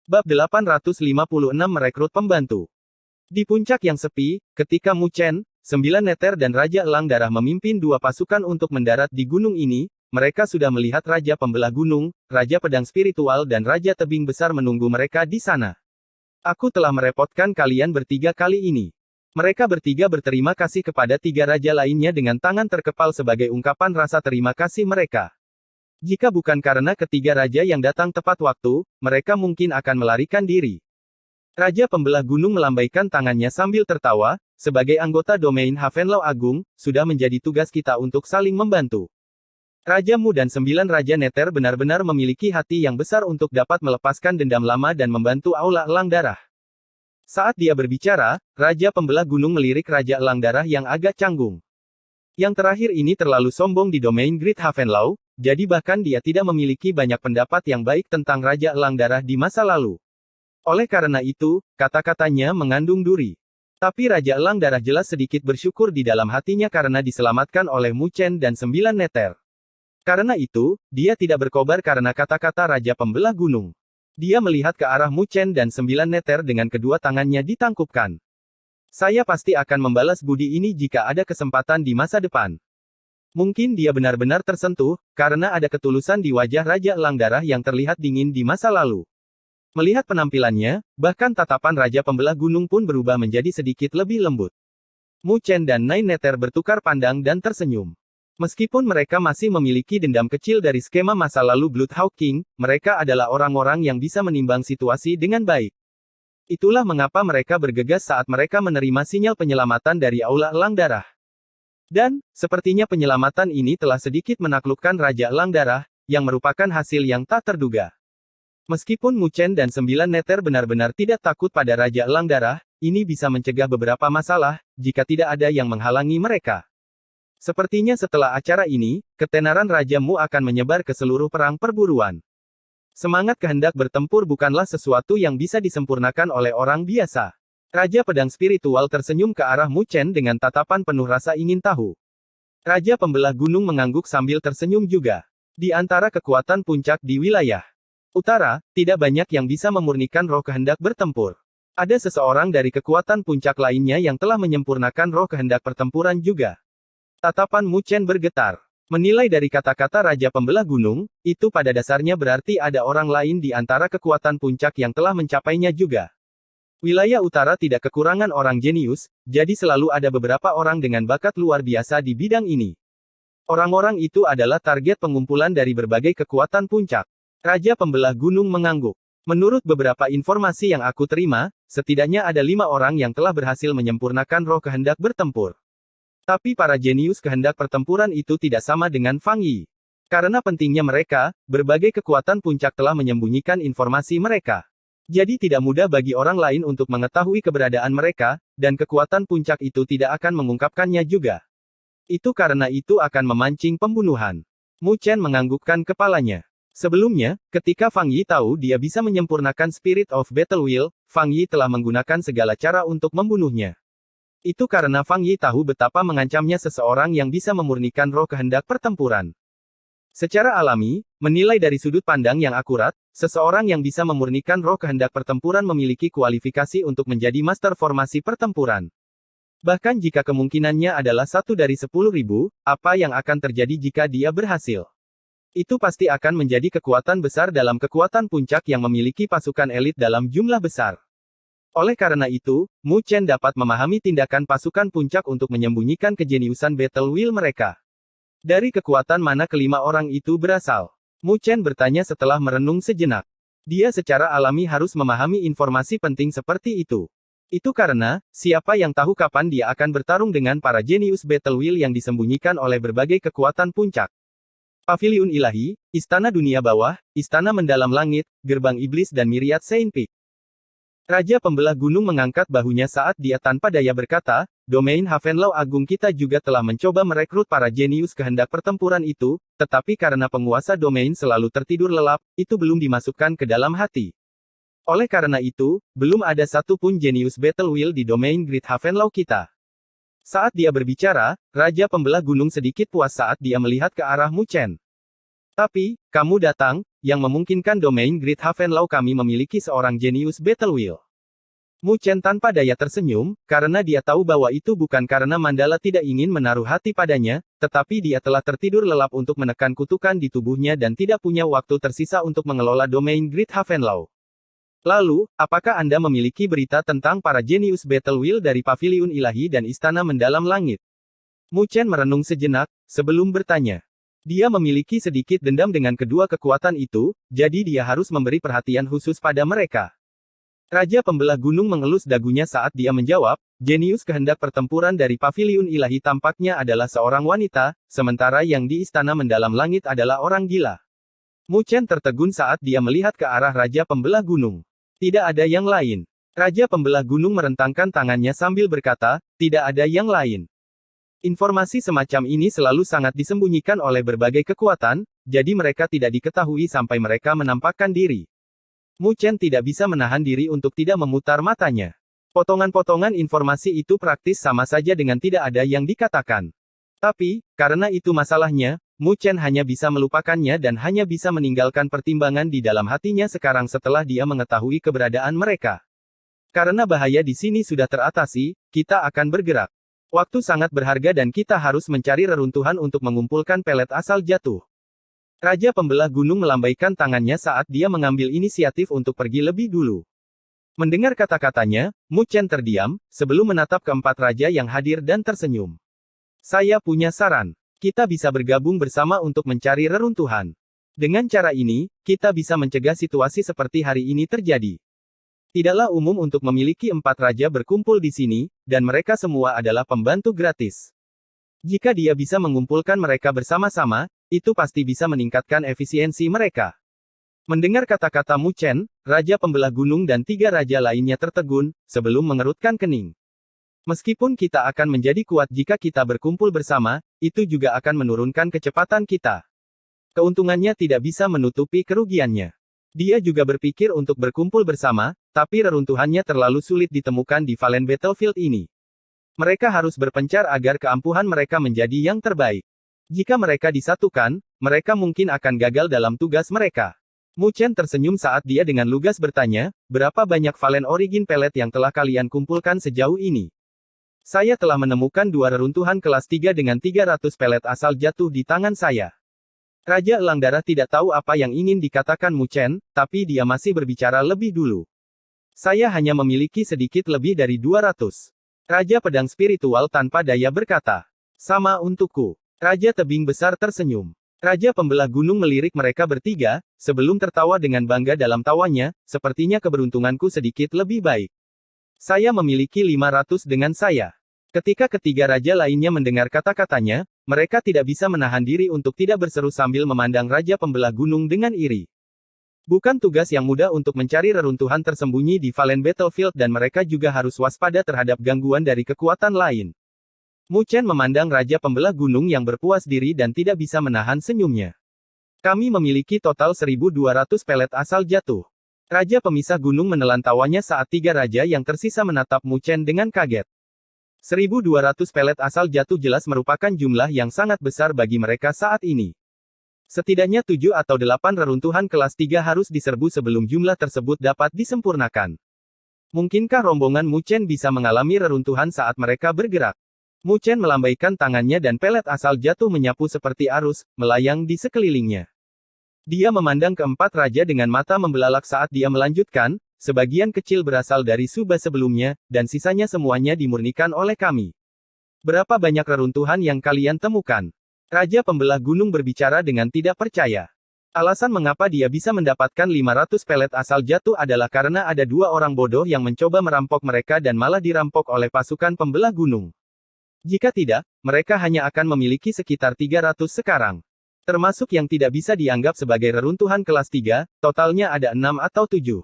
Bab 856 Merekrut Pembantu. Di puncak yang sepi, ketika Mu Chen, 9 Neter dan Raja Elang Darah memimpin 2 pasukan untuk mendarat di gunung ini, mereka sudah melihat Raja Pembelah Gunung, Raja Pedang Spiritual dan Raja Tebing Besar menunggu mereka di sana. Aku telah merepotkan kalian bertiga kali ini. Mereka bertiga berterima kasih kepada 3 raja lainnya dengan tangan terkepal sebagai ungkapan rasa terima kasih mereka. Jika bukan karena ketiga raja yang datang tepat waktu, mereka mungkin akan melarikan diri. Raja Pembelah Gunung melambaikan tangannya sambil tertawa, sebagai anggota domain Havenlau Agung, sudah menjadi tugas kita untuk saling membantu. Raja Mu dan 9 Raja Neter benar-benar memiliki hati yang besar untuk dapat melepaskan dendam lama dan membantu Aula Elang Darah. Saat dia berbicara, Raja Pembelah Gunung melirik Raja Elang Darah yang agak canggung. Yang terakhir ini terlalu sombong di domain Great Havenlau, jadi bahkan dia tidak memiliki banyak pendapat yang baik tentang Raja Elang Darah di masa lalu. Oleh karena itu, kata-katanya mengandung duri. Tapi Raja Elang Darah jelas sedikit bersyukur di dalam hatinya karena diselamatkan oleh Mu Chen dan 9 Neter. Karena itu, dia tidak berkobar karena kata-kata Raja Pembelah Gunung. Dia melihat ke arah Mu Chen dan 9 Neter dengan kedua tangannya ditangkupkan. Saya pasti akan membalas budi ini jika ada kesempatan di masa depan. Mungkin dia benar-benar tersentuh, karena ada ketulusan di wajah Raja Elang Darah yang terlihat dingin di masa lalu. Melihat penampilannya, bahkan tatapan Raja Pembelah Gunung pun berubah menjadi sedikit lebih lembut. Mu Chen dan 9 Neter bertukar pandang dan tersenyum. Meskipun mereka masih memiliki dendam kecil dari skema masa lalu Bloodhawk King, mereka adalah orang-orang yang bisa menimbang situasi dengan baik. Itulah mengapa mereka bergegas saat mereka menerima sinyal penyelamatan dari Aula Elang Darah. Dan, sepertinya penyelamatan ini telah sedikit menaklukkan Raja Elang Darah, yang merupakan hasil yang tak terduga. Meskipun Mu Chen dan 9 Neter benar-benar tidak takut pada Raja Elang Darah, ini bisa mencegah beberapa masalah, jika tidak ada yang menghalangi mereka. Sepertinya setelah acara ini, ketenaran Raja Mu akan menyebar ke seluruh perang perburuan. Semangat kehendak bertempur bukanlah sesuatu yang bisa disempurnakan oleh orang biasa. Raja Pedang Spiritual tersenyum ke arah Mu Chen dengan tatapan penuh rasa ingin tahu. Raja Pembelah Gunung mengangguk sambil tersenyum juga. Di antara kekuatan puncak di wilayah utara, tidak banyak yang bisa memurnikan roh kehendak bertempur. Ada seseorang dari kekuatan puncak lainnya yang telah menyempurnakan roh kehendak pertempuran juga. Tatapan Mu Chen bergetar. Menilai dari kata-kata Raja Pembelah Gunung, itu pada dasarnya berarti ada orang lain di antara kekuatan puncak yang telah mencapainya juga. Wilayah utara tidak kekurangan orang jenius, jadi selalu ada beberapa orang dengan bakat luar biasa di bidang ini. Orang-orang itu adalah target pengumpulan dari berbagai kekuatan puncak. Raja Pembelah Gunung mengangguk. Menurut beberapa informasi yang aku terima, setidaknya ada 5 orang yang telah berhasil menyempurnakan roh kehendak bertempur. Tapi para jenius kehendak pertempuran itu tidak sama dengan Fang Yi. Karena pentingnya mereka, berbagai kekuatan puncak telah menyembunyikan informasi mereka. Jadi tidak mudah bagi orang lain untuk mengetahui keberadaan mereka, dan kekuatan puncak itu tidak akan mengungkapkannya juga. Itu karena itu akan memancing pembunuhan. Mu Chen menganggukkan kepalanya. Sebelumnya, ketika Fang Yi tahu dia bisa menyempurnakan Spirit of Battle Will, Fang Yi telah menggunakan segala cara untuk membunuhnya. Itu karena Fang Yi tahu betapa mengancamnya seseorang yang bisa memurnikan roh kehendak pertempuran. Secara alami, menilai dari sudut pandang yang akurat, seseorang yang bisa memurnikan roh kehendak pertempuran memiliki kualifikasi untuk menjadi master formasi pertempuran. Bahkan jika kemungkinannya adalah 1 dari 10.000, apa yang akan terjadi jika dia berhasil? Itu pasti akan menjadi kekuatan besar dalam kekuatan puncak yang memiliki pasukan elit dalam jumlah besar. Oleh karena itu, Mu Chen dapat memahami tindakan pasukan puncak untuk menyembunyikan kejeniusan Battle Will mereka. Dari kekuatan mana kelima orang itu berasal? Mu Chen bertanya setelah merenung sejenak. Dia secara alami harus memahami informasi penting seperti itu. Itu karena, siapa yang tahu kapan dia akan bertarung dengan para jenius Battle Will yang disembunyikan oleh berbagai kekuatan puncak. Paviliun Ilahi, Istana Dunia Bawah, Istana Mendalam Langit, Gerbang Iblis dan Myriad Saint Peak. Raja Pembelah Gunung mengangkat bahunya saat dia tanpa daya berkata, domain Havenlau Agung kita juga telah mencoba merekrut para jenius kehendak pertempuran itu, tetapi karena penguasa domain selalu tertidur lelap, itu belum dimasukkan ke dalam hati. Oleh karena itu, belum ada satu pun jenius Battle Will di domain Great Havenlau kita. Saat dia berbicara, Raja Pembelah Gunung sedikit puas saat dia melihat ke arah Mu Chen. Tapi, kamu datang, yang memungkinkan domain Great Havenlau kami memiliki seorang jenius Battle Wheel. Mu Chen tanpa daya tersenyum, karena dia tahu bahwa itu bukan karena Mandala tidak ingin menaruh hati padanya, tetapi dia telah tertidur lelap untuk menekan kutukan di tubuhnya dan tidak punya waktu tersisa untuk mengelola domain Great Havenlau. Lalu, apakah Anda memiliki berita tentang para jenius Battle Wheel dari Paviliun Ilahi dan Istana Mendalam Langit? Mu Chen merenung sejenak, sebelum bertanya. Dia memiliki sedikit dendam dengan kedua kekuatan itu, jadi dia harus memberi perhatian khusus pada mereka. Raja Pembelah Gunung mengelus dagunya saat dia menjawab, jenius kehendak pertempuran dari Paviliun Ilahi tampaknya adalah seorang wanita, sementara yang di Istana Mendalam Langit adalah orang gila. Mu Chen tertegun saat dia melihat ke arah Raja Pembelah Gunung. Tidak ada yang lain. Raja Pembelah Gunung merentangkan tangannya sambil berkata, tidak ada yang lain. Informasi semacam ini selalu sangat disembunyikan oleh berbagai kekuatan, jadi mereka tidak diketahui sampai mereka menampakkan diri. Mu Chen tidak bisa menahan diri untuk tidak memutar matanya. Potongan-potongan informasi itu praktis sama saja dengan tidak ada yang dikatakan. Tapi, karena itu masalahnya, Mu Chen hanya bisa melupakannya dan hanya bisa meninggalkan pertimbangan di dalam hatinya sekarang setelah dia mengetahui keberadaan mereka. Karena bahaya di sini sudah teratasi, kita akan bergerak. Waktu sangat berharga dan kita harus mencari reruntuhan untuk mengumpulkan pelet asal jatuh. Raja Pembelah Gunung melambaikan tangannya saat dia mengambil inisiatif untuk pergi lebih dulu. Mendengar kata-katanya, Mu Chen terdiam, sebelum menatap keempat raja yang hadir dan tersenyum. Saya punya saran. Kita bisa bergabung bersama untuk mencari reruntuhan. Dengan cara ini, kita bisa mencegah situasi seperti hari ini terjadi. Tidaklah umum untuk memiliki 4 raja berkumpul di sini, dan mereka semua adalah pembantu gratis. Jika dia bisa mengumpulkan mereka bersama-sama, itu pasti bisa meningkatkan efisiensi mereka. Mendengar kata-kata Mu Chen, Raja Pembelah Gunung dan 3 raja lainnya tertegun, sebelum mengerutkan kening. Meskipun kita akan menjadi kuat jika kita berkumpul bersama, itu juga akan menurunkan kecepatan kita. Keuntungannya tidak bisa menutupi kerugiannya. Dia juga berpikir untuk berkumpul bersama, tapi reruntuhannya terlalu sulit ditemukan di Valen Battlefield ini. Mereka harus berpencar agar keampuhan mereka menjadi yang terbaik. Jika mereka disatukan, mereka mungkin akan gagal dalam tugas mereka. Mu Chen tersenyum saat dia dengan lugas bertanya, berapa banyak Valen Origin Pellet yang telah kalian kumpulkan sejauh ini? Saya telah menemukan 2 reruntuhan kelas 3 dengan 300 pelet asal jatuh di tangan saya. Raja Elang Darah tidak tahu apa yang ingin dikatakan Mu Chen, tapi dia masih berbicara lebih dulu. Saya hanya memiliki sedikit lebih dari 200. Raja Pedang Spiritual tanpa daya berkata. Sama untukku. Raja Tebing Besar tersenyum. Raja Pembelah Gunung melirik mereka bertiga, sebelum tertawa dengan bangga dalam tawanya, sepertinya keberuntunganku sedikit lebih baik. Saya memiliki 500 dengan saya. Ketika ketiga raja lainnya mendengar kata-katanya, mereka tidak bisa menahan diri untuk tidak berseru sambil memandang Raja Pembelah Gunung dengan iri. Bukan tugas yang mudah untuk mencari reruntuhan tersembunyi di Valen Battlefield dan mereka juga harus waspada terhadap gangguan dari kekuatan lain. Mu Chen memandang Raja Pembelah Gunung yang berpuas diri dan tidak bisa menahan senyumnya. Kami memiliki total 1.200 pelet asal jatuh. Raja Pemisah Gunung menelan tawanya saat 3 raja yang tersisa menatap Mu Chen dengan kaget. 1.200 pelet asal jatuh jelas merupakan jumlah yang sangat besar bagi mereka saat ini. Setidaknya 7 atau 8 reruntuhan kelas 3 harus diserbu sebelum jumlah tersebut dapat disempurnakan. Mungkinkah rombongan Mu Chen bisa mengalami reruntuhan saat mereka bergerak? Mu Chen melambaikan tangannya dan pelet asal jatuh menyapu seperti arus, melayang di sekelilingnya. Dia memandang keempat raja dengan mata membelalak saat dia melanjutkan, sebagian kecil berasal dari Suba sebelumnya, dan sisanya semuanya dimurnikan oleh kami. Berapa banyak reruntuhan yang kalian temukan? Raja Pembelah Gunung berbicara dengan tidak percaya. Alasan mengapa dia bisa mendapatkan 500 pelet asal jatuh adalah karena ada 2 orang bodoh yang mencoba merampok mereka dan malah dirampok oleh pasukan Pembelah Gunung. Jika tidak, mereka hanya akan memiliki sekitar 300 sekarang. Termasuk yang tidak bisa dianggap sebagai reruntuhan kelas 3, totalnya ada 6 atau 7.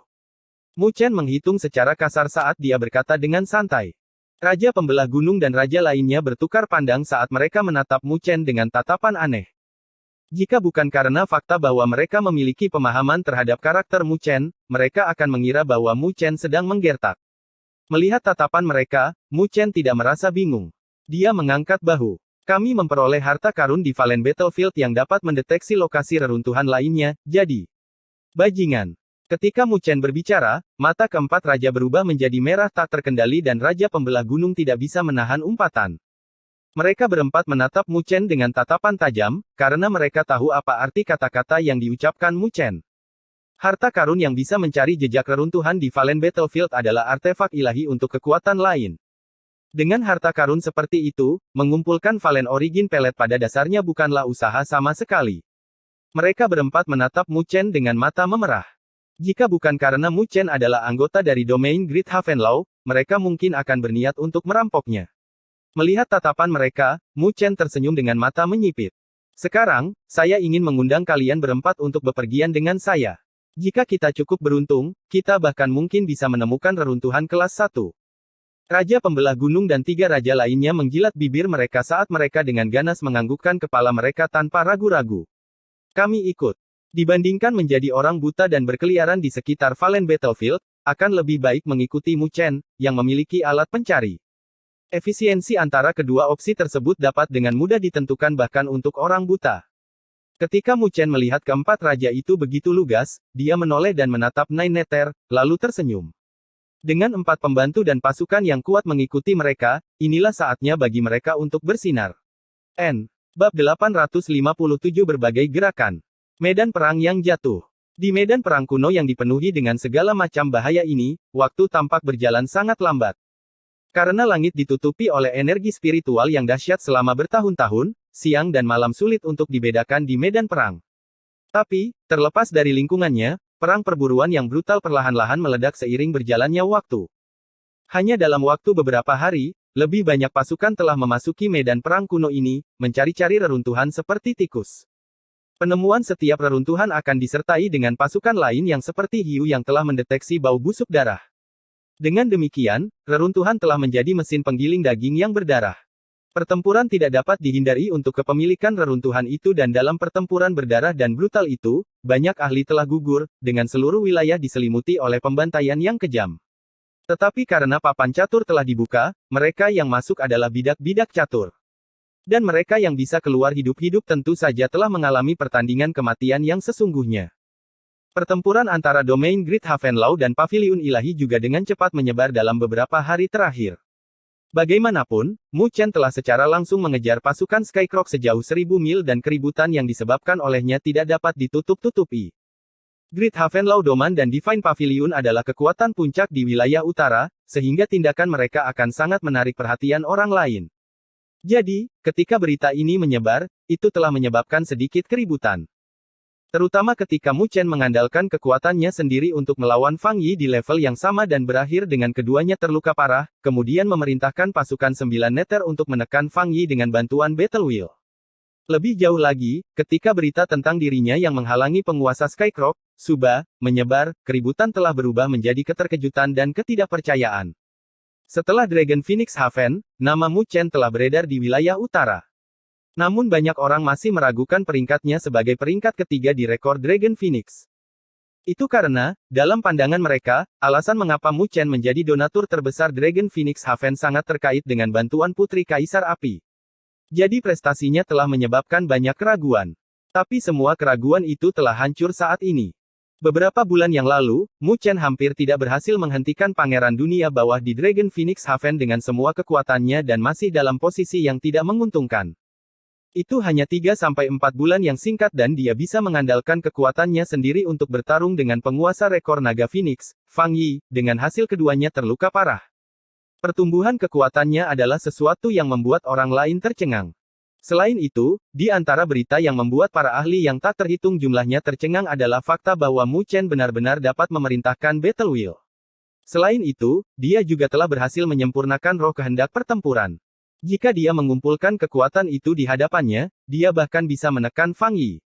Mu Chen menghitung secara kasar saat dia berkata dengan santai. Raja Pembelah Gunung dan raja lainnya bertukar pandang saat mereka menatap Mu Chen dengan tatapan aneh. Jika bukan karena fakta bahwa mereka memiliki pemahaman terhadap karakter Mu Chen, mereka akan mengira bahwa Mu Chen sedang menggertak. Melihat tatapan mereka, Mu Chen tidak merasa bingung. Dia mengangkat bahu. Kami memperoleh harta karun di Valen Battlefield yang dapat mendeteksi lokasi reruntuhan lainnya, jadi Bajingan. Ketika Mu Chen berbicara, mata keempat raja berubah menjadi merah tak terkendali dan Raja Pembelah Gunung tidak bisa menahan umpatan. Mereka berempat menatap Mu Chen dengan tatapan tajam, karena mereka tahu apa arti kata-kata yang diucapkan Mu Chen. Harta karun yang bisa mencari jejak reruntuhan di Valen Battlefield adalah artefak ilahi untuk kekuatan lain. Dengan harta karun seperti itu, mengumpulkan Valen Origin Pellet pada dasarnya bukanlah usaha sama sekali. Mereka berempat menatap Mu Chen dengan mata memerah. Jika bukan karena Mu Chen adalah anggota dari domain Great Havenlaw, mereka mungkin akan berniat untuk merampoknya. Melihat tatapan mereka, Mu Chen tersenyum dengan mata menyipit. Sekarang, saya ingin mengundang kalian berempat untuk bepergian dengan saya. Jika kita cukup beruntung, kita bahkan mungkin bisa menemukan reruntuhan kelas 1. Raja Pembelah Gunung dan 3 raja lainnya menjilat bibir mereka saat mereka dengan ganas menganggukkan kepala mereka tanpa ragu-ragu. Kami ikut. Dibandingkan menjadi orang buta dan berkeliaran di sekitar Valen Battlefield, akan lebih baik mengikuti Mu Chen, yang memiliki alat pencari. Efisiensi antara kedua opsi tersebut dapat dengan mudah ditentukan bahkan untuk orang buta. Ketika Mu Chen melihat keempat raja itu begitu lugas, dia menoleh dan menatap Nine Nether, lalu tersenyum. Dengan 4 pembantu dan pasukan yang kuat mengikuti mereka, inilah saatnya bagi mereka untuk bersinar. Bab 857 Berbagai Gerakan. Medan Perang yang Jatuh. Di medan perang kuno yang dipenuhi dengan segala macam bahaya ini, waktu tampak berjalan sangat lambat. Karena langit ditutupi oleh energi spiritual yang dahsyat selama bertahun-tahun, siang dan malam sulit untuk dibedakan di medan perang. Tapi, terlepas dari lingkungannya, perang perburuan yang brutal perlahan-lahan meledak seiring berjalannya waktu. Hanya dalam waktu beberapa hari, lebih banyak pasukan telah memasuki medan perang kuno ini, mencari-cari reruntuhan seperti tikus. Penemuan setiap reruntuhan akan disertai dengan pasukan lain yang seperti hiu yang telah mendeteksi bau busuk darah. Dengan demikian, reruntuhan telah menjadi mesin penggiling daging yang berdarah. Pertempuran tidak dapat dihindari untuk kepemilikan reruntuhan itu dan dalam pertempuran berdarah dan brutal itu, banyak ahli telah gugur, dengan seluruh wilayah diselimuti oleh pembantaian yang kejam. Tetapi karena papan catur telah dibuka, mereka yang masuk adalah bidak-bidak catur. Dan mereka yang bisa keluar hidup-hidup tentu saja telah mengalami pertandingan kematian yang sesungguhnya. Pertempuran antara domain Great Havenlaw dan Paviliun Ilahi juga dengan cepat menyebar dalam beberapa hari terakhir. Bagaimanapun, Mu Chen telah secara langsung mengejar pasukan Skycroak sejauh 1000 mil dan keributan yang disebabkan olehnya tidak dapat ditutup-tutupi. Great Havenlaw Domain dan Divine Pavilion adalah kekuatan puncak di wilayah utara, sehingga tindakan mereka akan sangat menarik perhatian orang lain. Jadi, ketika berita ini menyebar, itu telah menyebabkan sedikit keributan. Terutama ketika Mu Chen mengandalkan kekuatannya sendiri untuk melawan Fang Yi di level yang sama dan berakhir dengan keduanya terluka parah, kemudian memerintahkan pasukan 9 Nether untuk menekan Fang Yi dengan bantuan Battle Wheel. Lebih jauh lagi, ketika berita tentang dirinya yang menghalangi penguasa Skycroak, Suba, menyebar, keributan telah berubah menjadi keterkejutan dan ketidakpercayaan. Setelah Dragon Phoenix Haven, nama Mu Chen telah beredar di wilayah utara. Namun banyak orang masih meragukan peringkatnya sebagai peringkat ketiga di rekor Dragon Phoenix. Itu karena, dalam pandangan mereka, alasan mengapa Mu Chen menjadi donatur terbesar Dragon Phoenix Haven sangat terkait dengan bantuan Putri Kaisar Api. Jadi prestasinya telah menyebabkan banyak keraguan. Tapi semua keraguan itu telah hancur saat ini. Beberapa bulan yang lalu, Mu Chen hampir tidak berhasil menghentikan Pangeran Dunia Bawah di Dragon Phoenix Haven dengan semua kekuatannya dan masih dalam posisi yang tidak menguntungkan. Itu hanya 3-4 bulan yang singkat dan dia bisa mengandalkan kekuatannya sendiri untuk bertarung dengan penguasa rekor Naga Phoenix, Fang Yi, dengan hasil keduanya terluka parah. Pertumbuhan kekuatannya adalah sesuatu yang membuat orang lain tercengang. Selain itu, di antara berita yang membuat para ahli yang tak terhitung jumlahnya tercengang adalah fakta bahwa Mu Chen benar-benar dapat memerintahkan Battle Wheel. Selain itu, dia juga telah berhasil menyempurnakan roh kehendak pertempuran. Jika dia mengumpulkan kekuatan itu di hadapannya, dia bahkan bisa menekan Fang Yi.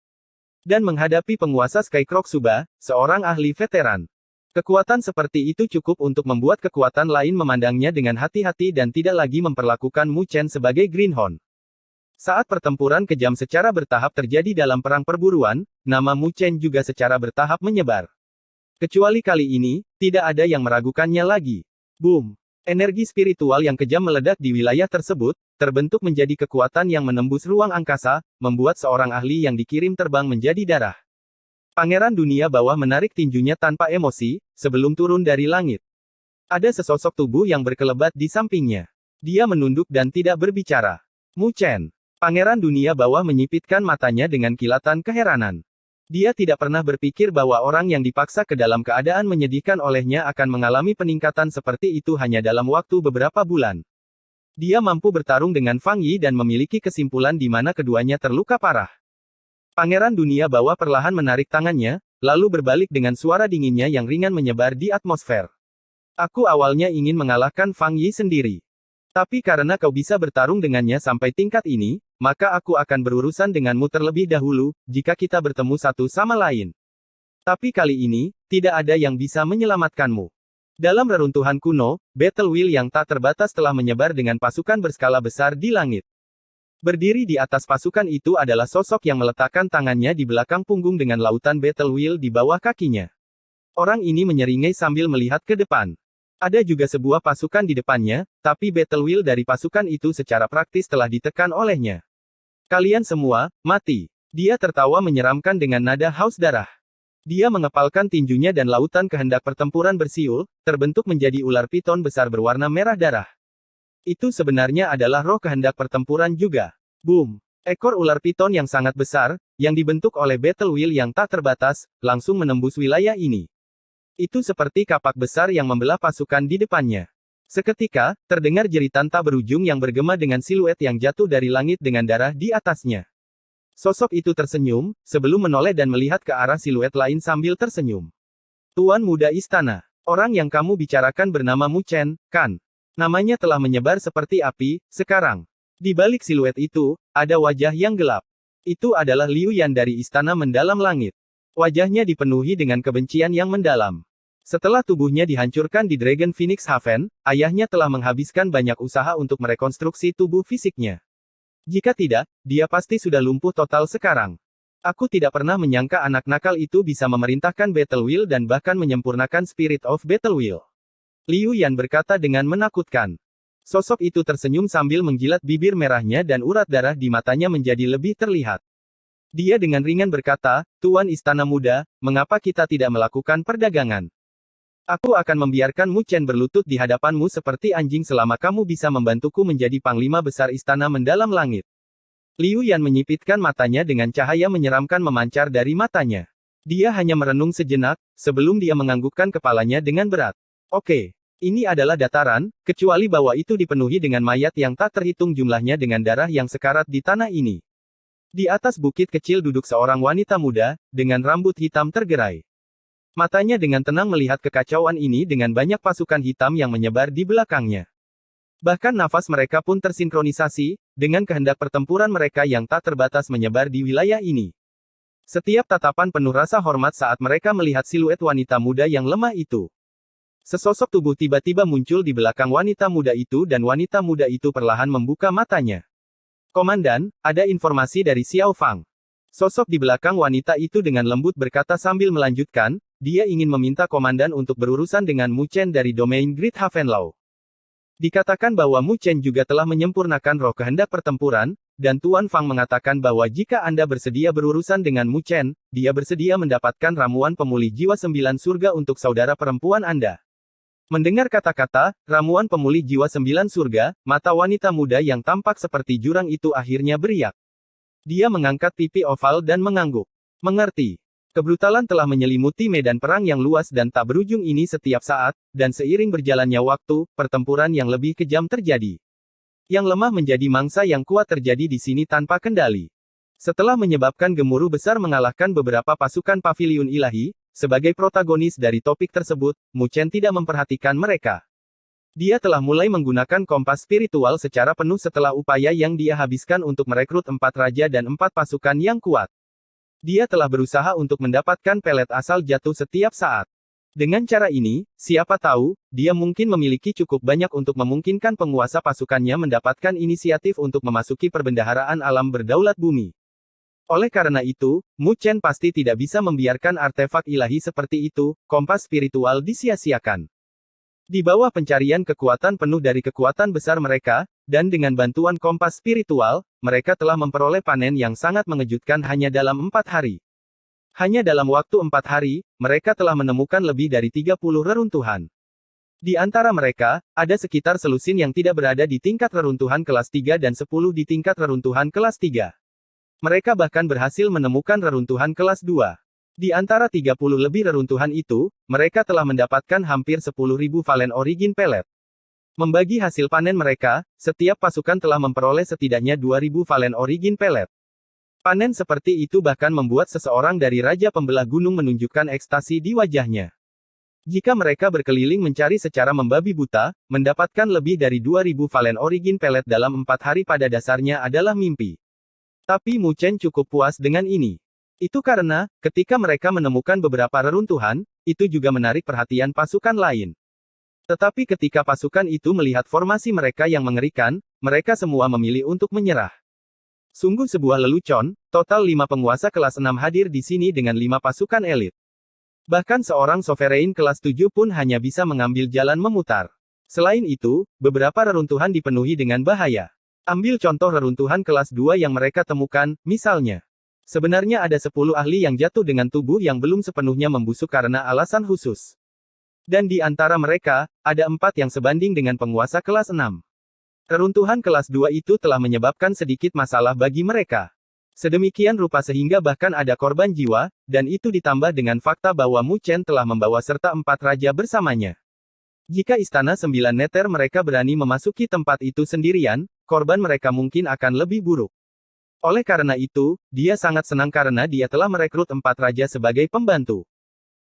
Dan menghadapi penguasa Skycroak Suba, seorang ahli veteran. Kekuatan seperti itu cukup untuk membuat kekuatan lain memandangnya dengan hati-hati dan tidak lagi memperlakukan Mu Chen sebagai greenhorn. Saat pertempuran kejam secara bertahap terjadi dalam perang perburuan, nama Mu Chen juga secara bertahap menyebar. Kecuali kali ini, tidak ada yang meragukannya lagi. Boom! Energi spiritual yang kejam meledak di wilayah tersebut, terbentuk menjadi kekuatan yang menembus ruang angkasa, membuat seorang ahli yang dikirim terbang menjadi darah. Pangeran dunia bawah menarik tinjunya tanpa emosi, sebelum turun dari langit. Ada sesosok tubuh yang berkelebat di sampingnya. Dia menunduk dan tidak berbicara. Mu Chen. Pangeran dunia bawah menyipitkan matanya dengan kilatan keheranan. Dia tidak pernah berpikir bahwa orang yang dipaksa ke dalam keadaan menyedihkan olehnya akan mengalami peningkatan seperti itu hanya dalam waktu beberapa bulan. Dia mampu bertarung dengan Fang Yi dan memiliki kesimpulan di mana keduanya terluka parah. Pangeran dunia bawah perlahan menarik tangannya, lalu berbalik dengan suara dinginnya yang ringan menyebar di atmosfer. Aku awalnya ingin mengalahkan Fang Yi sendiri. Tapi karena kau bisa bertarung dengannya sampai tingkat ini, maka aku akan berurusan denganmu terlebih dahulu, jika kita bertemu satu sama lain. Tapi kali ini, tidak ada yang bisa menyelamatkanmu. Dalam reruntuhan kuno, Battle Wheel yang tak terbatas telah menyebar dengan pasukan berskala besar di langit. Berdiri di atas pasukan itu adalah sosok yang meletakkan tangannya di belakang punggung dengan lautan Battle Wheel di bawah kakinya. Orang ini menyeringai sambil melihat ke depan. Ada juga sebuah pasukan di depannya, tapi Battle Wheel dari pasukan itu secara praktis telah ditekan olehnya. Kalian semua, mati. Dia tertawa menyeramkan dengan nada haus darah. Dia mengepalkan tinjunya dan lautan kehendak pertempuran bersiul, terbentuk menjadi ular piton besar berwarna merah darah. Itu sebenarnya adalah roh kehendak pertempuran juga. Boom! Ekor ular piton yang sangat besar, yang dibentuk oleh Battle Wheel yang tak terbatas, langsung menembus wilayah ini. Itu seperti kapak besar yang membelah pasukan di depannya. Seketika, terdengar jeritan tak berujung yang bergema dengan siluet yang jatuh dari langit dengan darah di atasnya. Sosok itu tersenyum, sebelum menoleh dan melihat ke arah siluet lain sambil tersenyum. Tuan Muda Istana, orang yang kamu bicarakan bernama Mu Chen, kan? Namanya telah menyebar seperti api, sekarang. Di balik siluet itu, ada wajah yang gelap. Itu adalah Liu Yan dari Istana Mendalam Langit. Wajahnya dipenuhi dengan kebencian yang mendalam. Setelah tubuhnya dihancurkan di Dragon Phoenix Haven, ayahnya telah menghabiskan banyak usaha untuk merekonstruksi tubuh fisiknya. Jika tidak, dia pasti sudah lumpuh total sekarang. Aku tidak pernah menyangka anak nakal itu bisa memerintahkan Battle Wheel dan bahkan menyempurnakan Spirit of Battle Wheel. Liu Yan berkata dengan menakutkan. Sosok itu tersenyum sambil menjilat bibir merahnya dan urat darah di matanya menjadi lebih terlihat. Dia dengan ringan berkata, Tuan Istana Muda, mengapa kita tidak melakukan perdagangan? Aku akan membiarkan Mu Chen berlutut di hadapanmu seperti anjing selama kamu bisa membantuku menjadi Panglima Besar Istana Mendalam Langit. Liu Yan menyipitkan matanya dengan cahaya menyeramkan memancar dari matanya. Dia hanya merenung sejenak, sebelum dia menganggukkan kepalanya dengan berat. Oke. Ini adalah dataran, kecuali bahwa itu dipenuhi dengan mayat yang tak terhitung jumlahnya dengan darah yang sekarat di tanah ini. Di atas bukit kecil duduk seorang wanita muda, dengan rambut hitam tergerai. Matanya dengan tenang melihat kekacauan ini dengan banyak pasukan hitam yang menyebar di belakangnya. Bahkan nafas mereka pun tersinkronisasi, dengan kehendak pertempuran mereka yang tak terbatas menyebar di wilayah ini. Setiap tatapan penuh rasa hormat saat mereka melihat siluet wanita muda yang lemah itu. Sesosok tubuh tiba-tiba muncul di belakang wanita muda itu dan wanita muda itu perlahan membuka matanya. Komandan, ada informasi dari Xiao Fang. Sosok di belakang wanita itu dengan lembut berkata sambil melanjutkan, dia ingin meminta komandan untuk berurusan dengan Mu Chen dari domain Great Havenlaw. Dikatakan bahwa Mu Chen juga telah menyempurnakan roh kehendak pertempuran, dan Tuan Fang mengatakan bahwa jika Anda bersedia berurusan dengan Mu Chen, dia bersedia mendapatkan ramuan pemulih jiwa 9 surga untuk saudara perempuan Anda. Mendengar kata-kata, ramuan pemulih jiwa 9 surga, mata wanita muda yang tampak seperti jurang itu akhirnya beriak. Dia mengangkat pipi oval dan mengangguk. Mengerti. Kebrutalan telah menyelimuti medan perang yang luas dan tak berujung ini setiap saat, dan seiring berjalannya waktu, pertempuran yang lebih kejam terjadi. Yang lemah menjadi mangsa yang kuat terjadi di sini tanpa kendali. Setelah menyebabkan gemuruh besar mengalahkan beberapa pasukan paviliun ilahi, sebagai protagonis dari topik tersebut, Mu Chen tidak memperhatikan mereka. Dia telah mulai menggunakan kompas spiritual secara penuh setelah upaya yang dia habiskan untuk merekrut 4 raja dan 4 pasukan yang kuat. Dia telah berusaha untuk mendapatkan pelet asal jatuh setiap saat. Dengan cara ini, siapa tahu, dia mungkin memiliki cukup banyak untuk memungkinkan penguasa pasukannya mendapatkan inisiatif untuk memasuki perbendaharaan alam berdaulat bumi. Oleh karena itu, Mu Chen pasti tidak bisa membiarkan artefak ilahi seperti itu, kompas spiritual disia-siakan. Di bawah pencarian kekuatan penuh dari kekuatan besar mereka, dan dengan bantuan kompas spiritual, mereka telah memperoleh panen yang sangat mengejutkan hanya dalam 4 hari. Hanya dalam waktu 4 hari, mereka telah menemukan lebih dari 30 reruntuhan. Di antara mereka, ada sekitar selusin yang tidak berada di tingkat reruntuhan kelas 3 dan 10 di tingkat reruntuhan kelas 3. Mereka bahkan berhasil menemukan reruntuhan kelas 2. Di antara 30 lebih reruntuhan itu, mereka telah mendapatkan hampir 10.000 Valen Origin Pellet. Membagi hasil panen mereka, setiap pasukan telah memperoleh setidaknya 2.000 Valen Origin Pellet. Panen seperti itu bahkan membuat seseorang dari Raja Pembelah Gunung menunjukkan ekstasi di wajahnya. Jika mereka berkeliling mencari secara membabi buta, mendapatkan lebih dari 2.000 Valen Origin Pellet dalam 4 hari pada dasarnya adalah mimpi. Tapi Mu Chen cukup puas dengan ini. Itu karena, ketika mereka menemukan beberapa reruntuhan, itu juga menarik perhatian pasukan lain. Tetapi ketika pasukan itu melihat formasi mereka yang mengerikan, mereka semua memilih untuk menyerah. Sungguh sebuah lelucon, total 5 penguasa kelas 6 hadir di sini dengan 5 pasukan elit. Bahkan seorang sovereign kelas 7 pun hanya bisa mengambil jalan memutar. Selain itu, beberapa reruntuhan dipenuhi dengan bahaya. Ambil contoh reruntuhan kelas 2 yang mereka temukan, misalnya. Sebenarnya ada 10 ahli yang jatuh dengan tubuh yang belum sepenuhnya membusuk karena alasan khusus. Dan di antara mereka, ada 4 yang sebanding dengan penguasa kelas 6. Reruntuhan kelas 2 itu telah menyebabkan sedikit masalah bagi mereka. Sedemikian rupa sehingga bahkan ada korban jiwa, dan itu ditambah dengan fakta bahwa Mu Chen telah membawa serta 4 raja bersamanya. Jika istana 9 neter mereka berani memasuki tempat itu sendirian, korban mereka mungkin akan lebih buruk. Oleh karena itu, dia sangat senang karena dia telah merekrut 4 raja sebagai pembantu.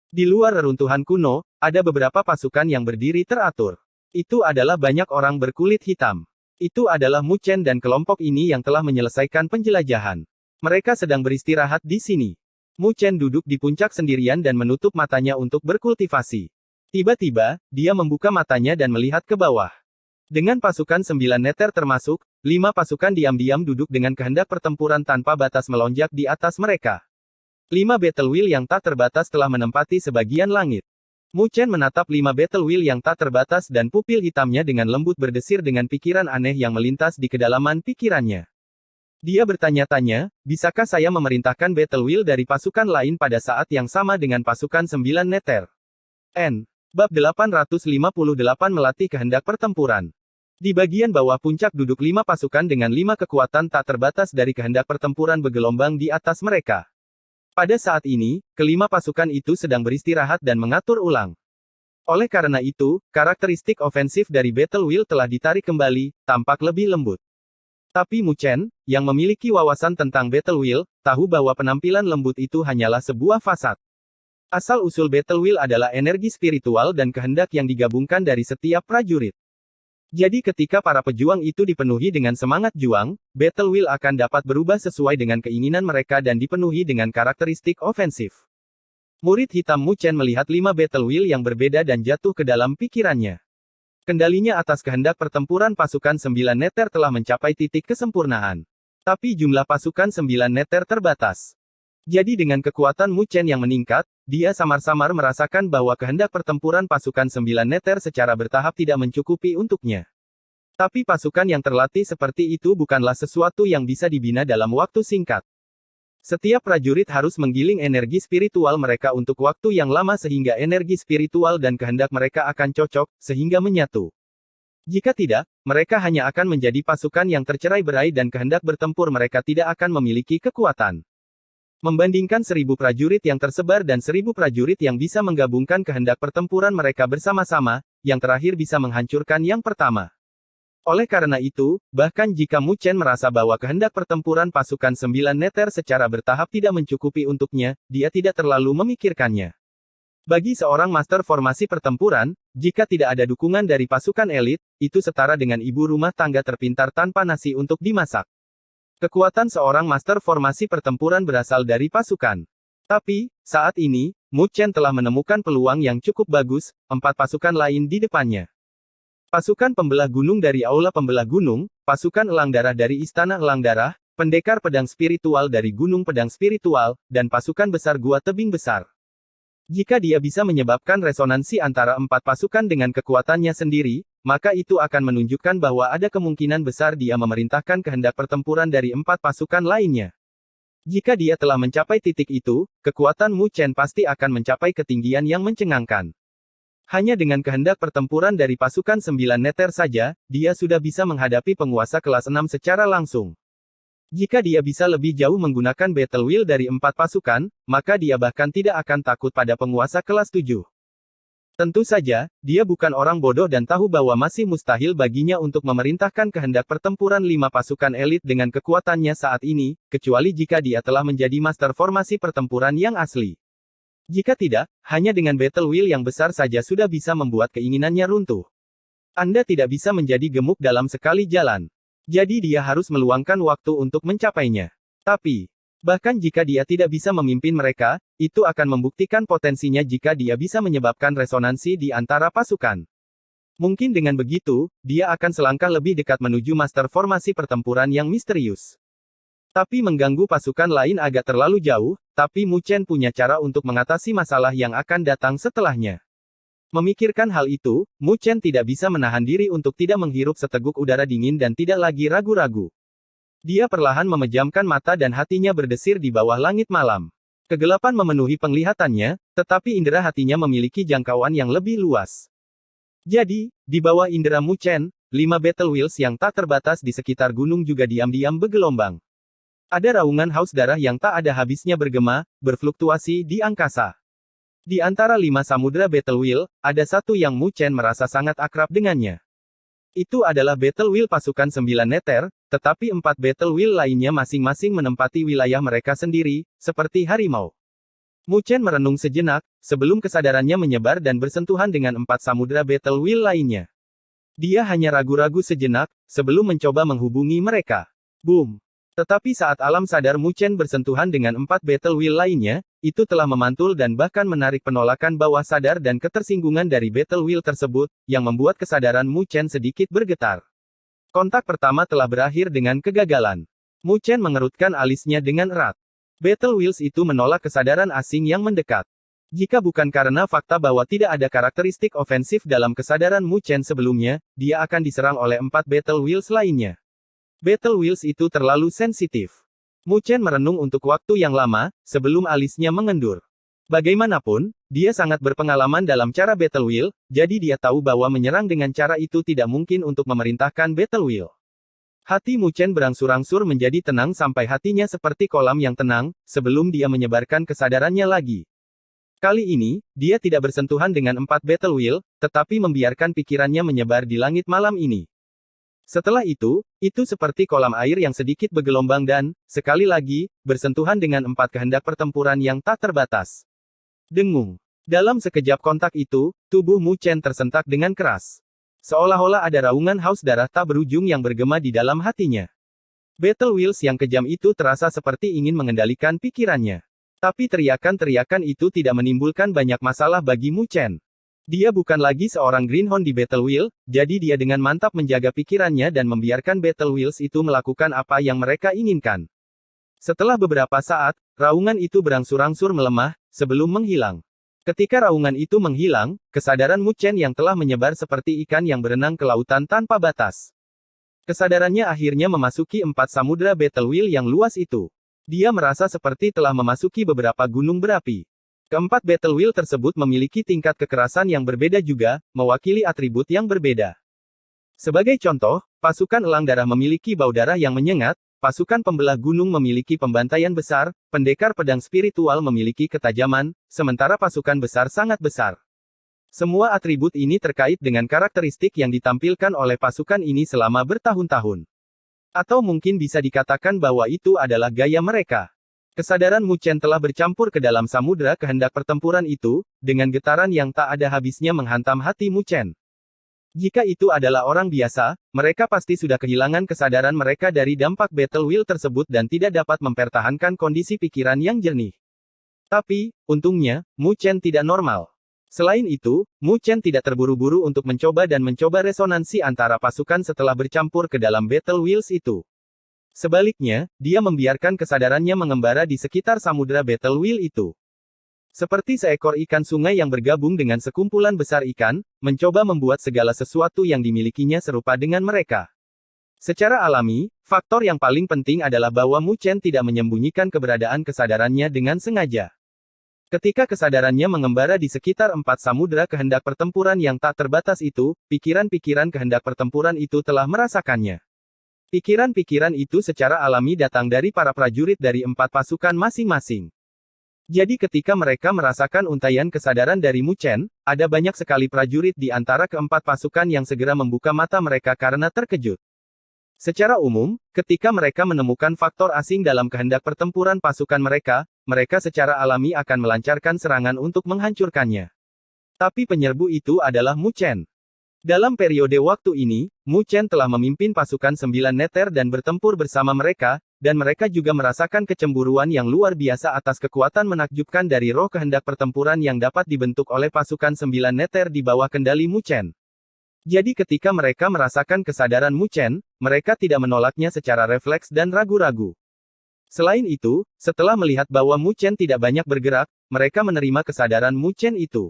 Di luar reruntuhan kuno, ada beberapa pasukan yang berdiri teratur. Itu adalah banyak orang berkulit hitam. Itu adalah Mu Chen dan kelompok ini yang telah menyelesaikan penjelajahan. Mereka sedang beristirahat di sini. Mu Chen duduk di puncak sendirian dan menutup matanya untuk berkultivasi. Tiba-tiba, dia membuka matanya dan melihat ke bawah. Dengan pasukan 9 neter termasuk, 5 pasukan diam-diam duduk dengan kehendak pertempuran tanpa batas melonjak di atas mereka. 5 battle wheel yang tak terbatas telah menempati sebagian langit. Mu Chen menatap 5 battle wheel yang tak terbatas dan pupil hitamnya dengan lembut berdesir dengan pikiran aneh yang melintas di kedalaman pikirannya. Dia bertanya-tanya, bisakah saya memerintahkan battle wheel dari pasukan lain pada saat yang sama dengan pasukan 9 neter? Bab 858 melatih kehendak pertempuran. Di bagian bawah puncak duduk 5 pasukan dengan 5 kekuatan tak terbatas dari kehendak pertempuran bergelombang di atas mereka. Pada saat ini, kelima pasukan itu sedang beristirahat dan mengatur ulang. Oleh karena itu, karakteristik ofensif dari Battle Wheel telah ditarik kembali, tampak lebih lembut. Tapi Mu Chen, yang memiliki wawasan tentang Battle Wheel, tahu bahwa penampilan lembut itu hanyalah sebuah fasad. Asal-usul Battle Wheel adalah energi spiritual dan kehendak yang digabungkan dari setiap prajurit. Jadi ketika para pejuang itu dipenuhi dengan semangat juang, Battle Wheel akan dapat berubah sesuai dengan keinginan mereka dan dipenuhi dengan karakteristik ofensif. Murid hitam Mu Chen melihat 5 Battle Wheel yang berbeda dan jatuh ke dalam pikirannya. Kendalinya atas kehendak pertempuran pasukan 9 neter telah mencapai titik kesempurnaan. Tapi jumlah pasukan 9 neter terbatas. Jadi dengan kekuatan Mu Chen yang meningkat, dia samar-samar merasakan bahwa kehendak pertempuran pasukan 9 neter secara bertahap tidak mencukupi untuknya. Tapi pasukan yang terlatih seperti itu bukanlah sesuatu yang bisa dibina dalam waktu singkat. Setiap prajurit harus menggiling energi spiritual mereka untuk waktu yang lama sehingga energi spiritual dan kehendak mereka akan cocok, sehingga menyatu. Jika tidak, mereka hanya akan menjadi pasukan yang tercerai-berai dan kehendak bertempur mereka tidak akan memiliki kekuatan. Membandingkan 1000 prajurit yang tersebar dan 1000 prajurit yang bisa menggabungkan kehendak pertempuran mereka bersama-sama, yang terakhir bisa menghancurkan yang pertama. Oleh karena itu, bahkan jika Mu Chen merasa bahwa kehendak pertempuran pasukan 9 neter secara bertahap tidak mencukupi untuknya, dia tidak terlalu memikirkannya. Bagi seorang master formasi pertempuran, jika tidak ada dukungan dari pasukan elit, itu setara dengan ibu rumah tangga terpintar tanpa nasi untuk dimasak. Kekuatan seorang master formasi pertempuran berasal dari pasukan. Tapi, saat ini, Mu Chen telah menemukan peluang yang cukup bagus, 4 pasukan lain di depannya. Pasukan pembelah gunung dari Aula Pembelah Gunung, pasukan elang darah dari Istana Elang Darah, pendekar pedang spiritual dari Gunung Pedang Spiritual, dan pasukan besar Gua Tebing Besar. Jika dia bisa menyebabkan resonansi antara 4 pasukan dengan kekuatannya sendiri, maka itu akan menunjukkan bahwa ada kemungkinan besar dia memerintahkan kehendak pertempuran dari 4 pasukan lainnya. Jika dia telah mencapai titik itu, kekuatan Mu Chen pasti akan mencapai ketinggian yang mencengangkan. Hanya dengan kehendak pertempuran dari pasukan 9 neter saja, dia sudah bisa menghadapi penguasa kelas 6 secara langsung. Jika dia bisa lebih jauh menggunakan Battle Wheel dari 4 pasukan, maka dia bahkan tidak akan takut pada penguasa kelas 7. Tentu saja, dia bukan orang bodoh dan tahu bahwa masih mustahil baginya untuk memerintahkan kehendak pertempuran 5 pasukan elit dengan kekuatannya saat ini, kecuali jika dia telah menjadi master formasi pertempuran yang asli. Jika tidak, hanya dengan Battle Wheel yang besar saja sudah bisa membuat keinginannya runtuh. Anda tidak bisa menjadi gemuk dalam sekali jalan. Jadi dia harus meluangkan waktu untuk mencapainya. Tapi, bahkan jika dia tidak bisa memimpin mereka, itu akan membuktikan potensinya jika dia bisa menyebabkan resonansi di antara pasukan. Mungkin dengan begitu, dia akan selangkah lebih dekat menuju master formasi pertempuran yang misterius. Tapi mengganggu pasukan lain agak terlalu jauh, tapi Mu Chen punya cara untuk mengatasi masalah yang akan datang setelahnya. Memikirkan hal itu, Mu Chen tidak bisa menahan diri untuk tidak menghirup seteguk udara dingin dan tidak lagi ragu-ragu. Dia perlahan memejamkan mata dan hatinya berdesir di bawah langit malam. Kegelapan memenuhi penglihatannya, tetapi indera hatinya memiliki jangkauan yang lebih luas. Jadi, di bawah indera Mu Chen, 5 Battle Wheels yang tak terbatas di sekitar gunung juga diam-diam bergelombang. Ada raungan haus darah yang tak ada habisnya bergema, berfluktuasi di angkasa. Di antara 5 samudera Battle Wheel, ada satu yang Mu Chen merasa sangat akrab dengannya. Itu adalah Battle Wheel pasukan 9 neter, tetapi 4 Battle Wheel lainnya masing-masing menempati wilayah mereka sendiri, seperti harimau. Mu Chen merenung sejenak, sebelum kesadarannya menyebar dan bersentuhan dengan 4 samudera Battle Wheel lainnya. Dia hanya ragu-ragu sejenak, sebelum mencoba menghubungi mereka. Boom! Tetapi saat alam sadar Mu Chen bersentuhan dengan 4 Battle Wheel lainnya, itu telah memantul dan bahkan menarik penolakan bawah sadar dan ketersinggungan dari Battle Wheel tersebut, yang membuat kesadaran Mu Chen sedikit bergetar. Kontak pertama telah berakhir dengan kegagalan. Mu Chen mengerutkan alisnya dengan erat. Battle Wheels itu menolak kesadaran asing yang mendekat. Jika bukan karena fakta bahwa tidak ada karakteristik ofensif dalam kesadaran Mu Chen sebelumnya, dia akan diserang oleh 4 Battle Wheels lainnya. Battle Wheels itu terlalu sensitif. Mu Chen merenung untuk waktu yang lama, sebelum alisnya mengendur. Bagaimanapun, dia sangat berpengalaman dalam cara Battle Wheel, jadi dia tahu bahwa menyerang dengan cara itu tidak mungkin untuk memerintahkan Battle Wheel. Hati Mu Chen berangsur-angsur menjadi tenang sampai hatinya seperti kolam yang tenang, sebelum dia menyebarkan kesadarannya lagi. Kali ini, dia tidak bersentuhan dengan 4 Battle Wheel, tetapi membiarkan pikirannya menyebar di langit malam ini. Setelah itu seperti kolam air yang sedikit bergelombang dan, sekali lagi, bersentuhan dengan 4 kehendak pertempuran yang tak terbatas. Dengung. Dalam sekejap kontak itu, tubuh Mu Chen tersentak dengan keras. Seolah-olah ada raungan haus darah tak berujung yang bergema di dalam hatinya. Battle Wheels yang kejam itu terasa seperti ingin mengendalikan pikirannya. Tapi teriakan-teriakan itu tidak menimbulkan banyak masalah bagi Mu Chen. Dia bukan lagi seorang greenhorn di Battle Wheel, jadi dia dengan mantap menjaga pikirannya dan membiarkan Battle Wheels itu melakukan apa yang mereka inginkan. Setelah beberapa saat, raungan itu berangsur-angsur melemah, sebelum menghilang. Ketika raungan itu menghilang, kesadaran Mu Chen yang telah menyebar seperti ikan yang berenang ke lautan tanpa batas. Kesadarannya akhirnya memasuki 4 samudera Battle Wheel yang luas itu. Dia merasa seperti telah memasuki beberapa gunung berapi. Keempat Battle Wheel tersebut memiliki tingkat kekerasan yang berbeda juga, mewakili atribut yang berbeda. Sebagai contoh, pasukan elang darah memiliki bau darah yang menyengat, pasukan pembelah gunung memiliki pembantaian besar, pendekar pedang spiritual memiliki ketajaman, sementara pasukan besar sangat besar. Semua atribut ini terkait dengan karakteristik yang ditampilkan oleh pasukan ini selama bertahun-tahun. Atau mungkin bisa dikatakan bahwa itu adalah gaya mereka. Kesadaran Mu Chen telah bercampur ke dalam samudera kehendak pertempuran itu, dengan getaran yang tak ada habisnya menghantam hati Mu Chen. Jika itu adalah orang biasa, mereka pasti sudah kehilangan kesadaran mereka dari dampak Battle Wheel tersebut dan tidak dapat mempertahankan kondisi pikiran yang jernih. Tapi, untungnya, Mu Chen tidak normal. Selain itu, Mu Chen tidak terburu-buru untuk mencoba resonansi antara pasukan setelah bercampur ke dalam Battle Wheels itu. Sebaliknya, dia membiarkan kesadarannya mengembara di sekitar samudera Battle Wheel itu. Seperti seekor ikan sungai yang bergabung dengan sekumpulan besar ikan, mencoba membuat segala sesuatu yang dimilikinya serupa dengan mereka. Secara alami, faktor yang paling penting adalah bahwa Mu Chen tidak menyembunyikan keberadaan kesadarannya dengan sengaja. Ketika kesadarannya mengembara di sekitar 4 samudera kehendak pertempuran yang tak terbatas itu, pikiran-pikiran kehendak pertempuran itu telah merasakannya. Pikiran-pikiran itu secara alami datang dari para prajurit dari 4 pasukan masing-masing. Jadi ketika mereka merasakan untaian kesadaran dari Mu Chen, ada banyak sekali prajurit di antara keempat pasukan yang segera membuka mata mereka karena terkejut. Secara umum, ketika mereka menemukan faktor asing dalam kehendak pertempuran pasukan mereka, mereka secara alami akan melancarkan serangan untuk menghancurkannya. Tapi penyerbu itu adalah Mu Chen. Dalam periode waktu ini, Mu Chen telah memimpin pasukan 9 neter dan bertempur bersama mereka, dan mereka juga merasakan kecemburuan yang luar biasa atas kekuatan menakjubkan dari roh kehendak pertempuran yang dapat dibentuk oleh pasukan 9 neter di bawah kendali Mu Chen. Jadi ketika mereka merasakan kesadaran Mu Chen, mereka tidak menolaknya secara refleks dan ragu-ragu. Selain itu, setelah melihat bahwa Mu Chen tidak banyak bergerak, mereka menerima kesadaran Mu Chen itu.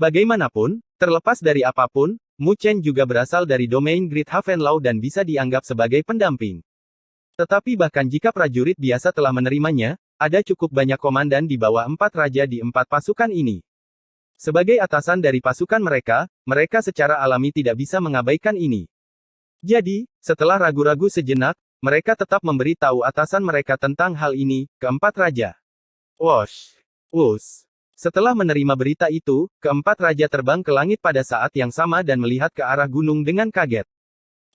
Bagaimanapun, terlepas dari apapun, Mu Chen juga berasal dari domain Great Havenlau dan bisa dianggap sebagai pendamping. Tetapi bahkan jika prajurit biasa telah menerimanya, ada cukup banyak komandan di bawah 4 raja di 4 pasukan ini. Sebagai atasan dari pasukan mereka, mereka secara alami tidak bisa mengabaikan ini. Jadi, setelah ragu-ragu sejenak, mereka tetap memberi tahu atasan mereka tentang hal ini, keempat raja. Wosh! Us! Setelah menerima berita itu, keempat raja terbang ke langit pada saat yang sama dan melihat ke arah gunung dengan kaget.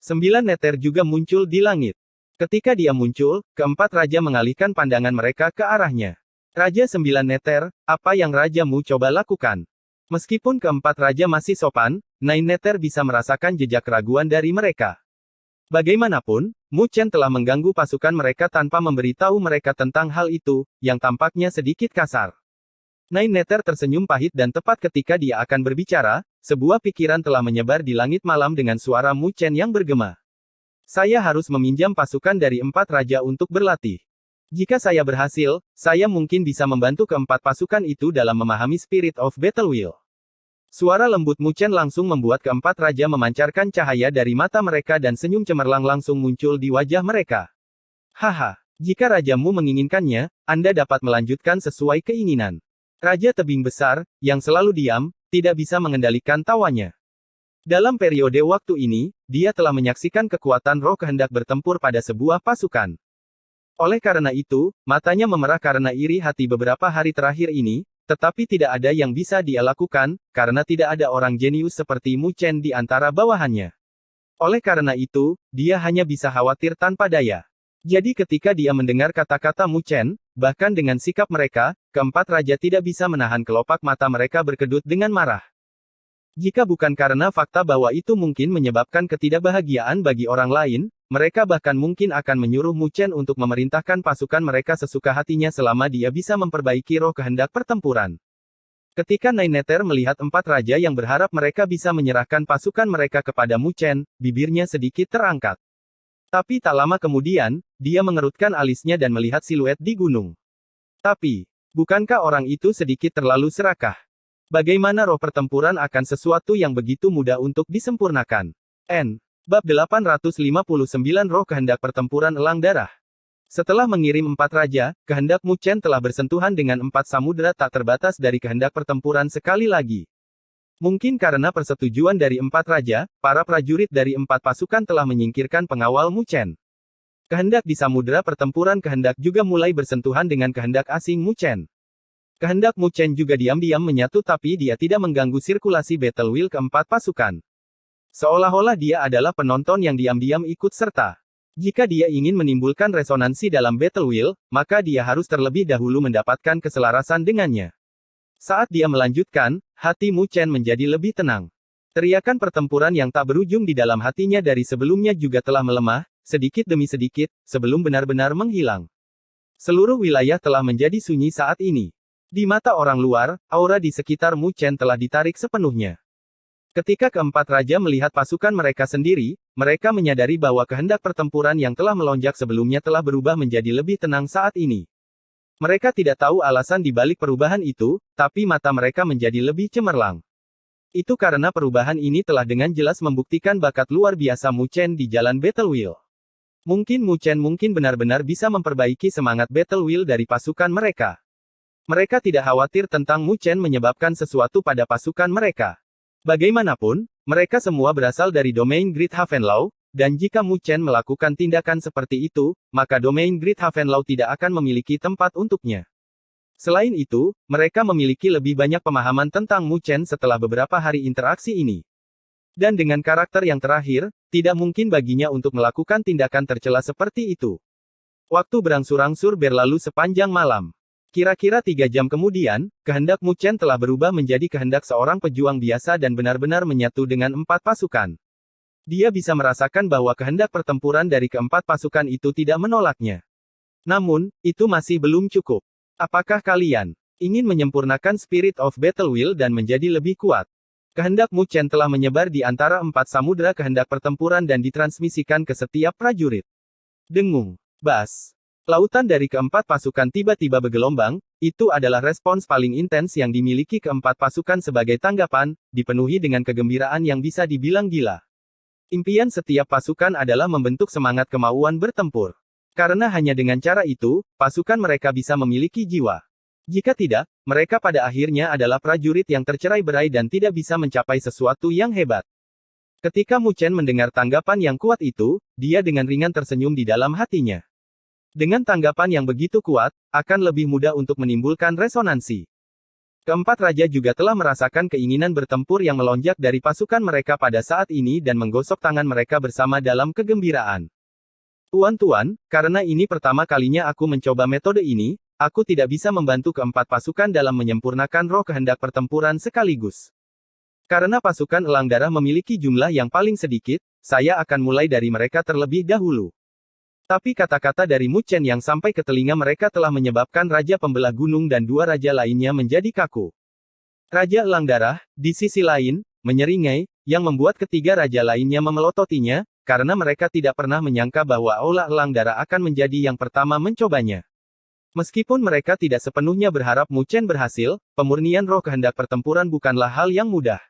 9 neter juga muncul di langit. Ketika dia muncul, keempat raja mengalihkan pandangan mereka ke arahnya. Raja 9 neter, apa yang rajamu coba lakukan? Meskipun keempat raja masih sopan, 9 neter bisa merasakan jejak keraguan dari mereka. Bagaimanapun, Mu Chen telah mengganggu pasukan mereka tanpa memberitahu mereka tentang hal itu, yang tampaknya sedikit kasar. 9 neter tersenyum pahit dan tepat ketika dia akan berbicara, sebuah pikiran telah menyebar di langit malam dengan suara Mu Chen yang bergema. Saya harus meminjam pasukan dari 4 raja untuk berlatih. Jika saya berhasil, saya mungkin bisa membantu keempat pasukan itu dalam memahami Spirit of Battle Wheel. Suara lembut Mu Chen langsung membuat keempat raja memancarkan cahaya dari mata mereka dan senyum cemerlang langsung muncul di wajah mereka. Haha, jika rajamu menginginkannya, Anda dapat melanjutkan sesuai keinginan. Raja tebing besar, yang selalu diam, tidak bisa mengendalikan tawanya. Dalam periode waktu ini, dia telah menyaksikan kekuatan roh kehendak bertempur pada sebuah pasukan. Oleh karena itu, matanya memerah karena iri hati beberapa hari terakhir ini, tetapi tidak ada yang bisa dia lakukan, karena tidak ada orang jenius seperti Mu Chen di antara bawahannya. Oleh karena itu, dia hanya bisa khawatir tanpa daya. Jadi ketika dia mendengar kata-kata Mu Chen, bahkan dengan sikap mereka, keempat raja tidak bisa menahan kelopak mata mereka berkedut dengan marah. Jika bukan karena fakta bahwa itu mungkin menyebabkan ketidakbahagiaan bagi orang lain, mereka bahkan mungkin akan menyuruh Mu Chen untuk memerintahkan pasukan mereka sesuka hatinya selama dia bisa memperbaiki roh kehendak pertempuran. Ketika 9 neter melihat 4 raja yang berharap mereka bisa menyerahkan pasukan mereka kepada Mu Chen, bibirnya sedikit terangkat. Tapi tak lama kemudian, dia mengerutkan alisnya dan melihat siluet di gunung. Tapi, bukankah orang itu sedikit terlalu serakah? Bagaimana roh pertempuran akan sesuatu yang begitu mudah untuk disempurnakan? Bab 859 Roh Kehendak Pertempuran Elang Darah. Setelah mengirim 4 raja, kehendak Mu Chen telah bersentuhan dengan 4 samudera tak terbatas dari kehendak pertempuran sekali lagi. Mungkin karena persetujuan dari 4 raja, para prajurit dari 4 pasukan telah menyingkirkan pengawal Mu Chen. Kehendak di samudera pertempuran kehendak juga mulai bersentuhan dengan kehendak asing Mu Chen. Kehendak Mu Chen juga diam-diam menyatu tapi dia tidak mengganggu sirkulasi battle wheel keempat pasukan. Seolah-olah dia adalah penonton yang diam-diam ikut serta. Jika dia ingin menimbulkan resonansi dalam battle wheel, maka dia harus terlebih dahulu mendapatkan keselarasan dengannya. Saat dia melanjutkan, hati Mu Chen menjadi lebih tenang. Teriakan pertempuran yang tak berujung di dalam hatinya dari sebelumnya juga telah melemah, sedikit demi sedikit, sebelum benar-benar menghilang. Seluruh wilayah telah menjadi sunyi saat ini. Di mata orang luar, aura di sekitar Mu Chen telah ditarik sepenuhnya. Ketika keempat raja melihat pasukan mereka sendiri, mereka menyadari bahwa kehendak pertempuran yang telah melonjak sebelumnya telah berubah menjadi lebih tenang saat ini. Mereka tidak tahu alasan di balik perubahan itu, tapi mata mereka menjadi lebih cemerlang. Itu karena perubahan ini telah dengan jelas membuktikan bakat luar biasa Mu Chen di jalan Battle Wheel. Mungkin Mu Chen benar-benar bisa memperbaiki semangat Battle Wheel dari pasukan mereka. Mereka tidak khawatir tentang Mu Chen menyebabkan sesuatu pada pasukan mereka. Bagaimanapun, mereka semua berasal dari domain Great Havenlau, dan jika Mu Chen melakukan tindakan seperti itu, maka domain Great Havenlau tidak akan memiliki tempat untuknya. Selain itu, mereka memiliki lebih banyak pemahaman tentang Mu Chen setelah beberapa hari interaksi ini. Dan dengan karakter yang terakhir, tidak mungkin baginya untuk melakukan tindakan tercela seperti itu. Waktu berangsur-angsur berlalu sepanjang malam. Kira-kira 3 jam kemudian, kehendak Mu Chen telah berubah menjadi kehendak seorang pejuang biasa dan benar-benar menyatu dengan 4 pasukan. Dia bisa merasakan bahwa kehendak pertempuran dari keempat pasukan itu tidak menolaknya. Namun, itu masih belum cukup. Apakah kalian ingin menyempurnakan Spirit of Battle Wheel dan menjadi lebih kuat? Kehendak Mu Chen telah menyebar di antara 4 samudera kehendak pertempuran dan ditransmisikan ke setiap prajurit. Dengung. Bas. Lautan dari keempat pasukan tiba-tiba bergelombang, itu adalah respons paling intens yang dimiliki keempat pasukan sebagai tanggapan, dipenuhi dengan kegembiraan yang bisa dibilang gila. Impian setiap pasukan adalah membentuk semangat kemauan bertempur. Karena hanya dengan cara itu, pasukan mereka bisa memiliki jiwa. Jika tidak, mereka pada akhirnya adalah prajurit yang tercerai-berai dan tidak bisa mencapai sesuatu yang hebat. Ketika Mu Chen mendengar tanggapan yang kuat itu, dia dengan ringan tersenyum di dalam hatinya. Dengan tanggapan yang begitu kuat, akan lebih mudah untuk menimbulkan resonansi. Keempat raja juga telah merasakan keinginan bertempur yang melonjak dari pasukan mereka pada saat ini dan menggosok tangan mereka bersama dalam kegembiraan. Tuan-tuan, karena ini pertama kalinya aku mencoba metode ini, aku tidak bisa membantu keempat pasukan dalam menyempurnakan roh kehendak pertempuran sekaligus. Karena pasukan elang darah memiliki jumlah yang paling sedikit, saya akan mulai dari mereka terlebih dahulu. Tapi kata-kata dari Mu Chen yang sampai ke telinga mereka telah menyebabkan Raja Pembelah Gunung dan 2 raja lainnya menjadi kaku. Raja Elang Darah, di sisi lain, menyeringai, yang membuat ketiga raja lainnya memelototinya, karena mereka tidak pernah menyangka bahwa Aula Elang Darah akan menjadi yang pertama mencobanya. Meskipun mereka tidak sepenuhnya berharap Mu Chen berhasil, pemurnian roh kehendak pertempuran bukanlah hal yang mudah.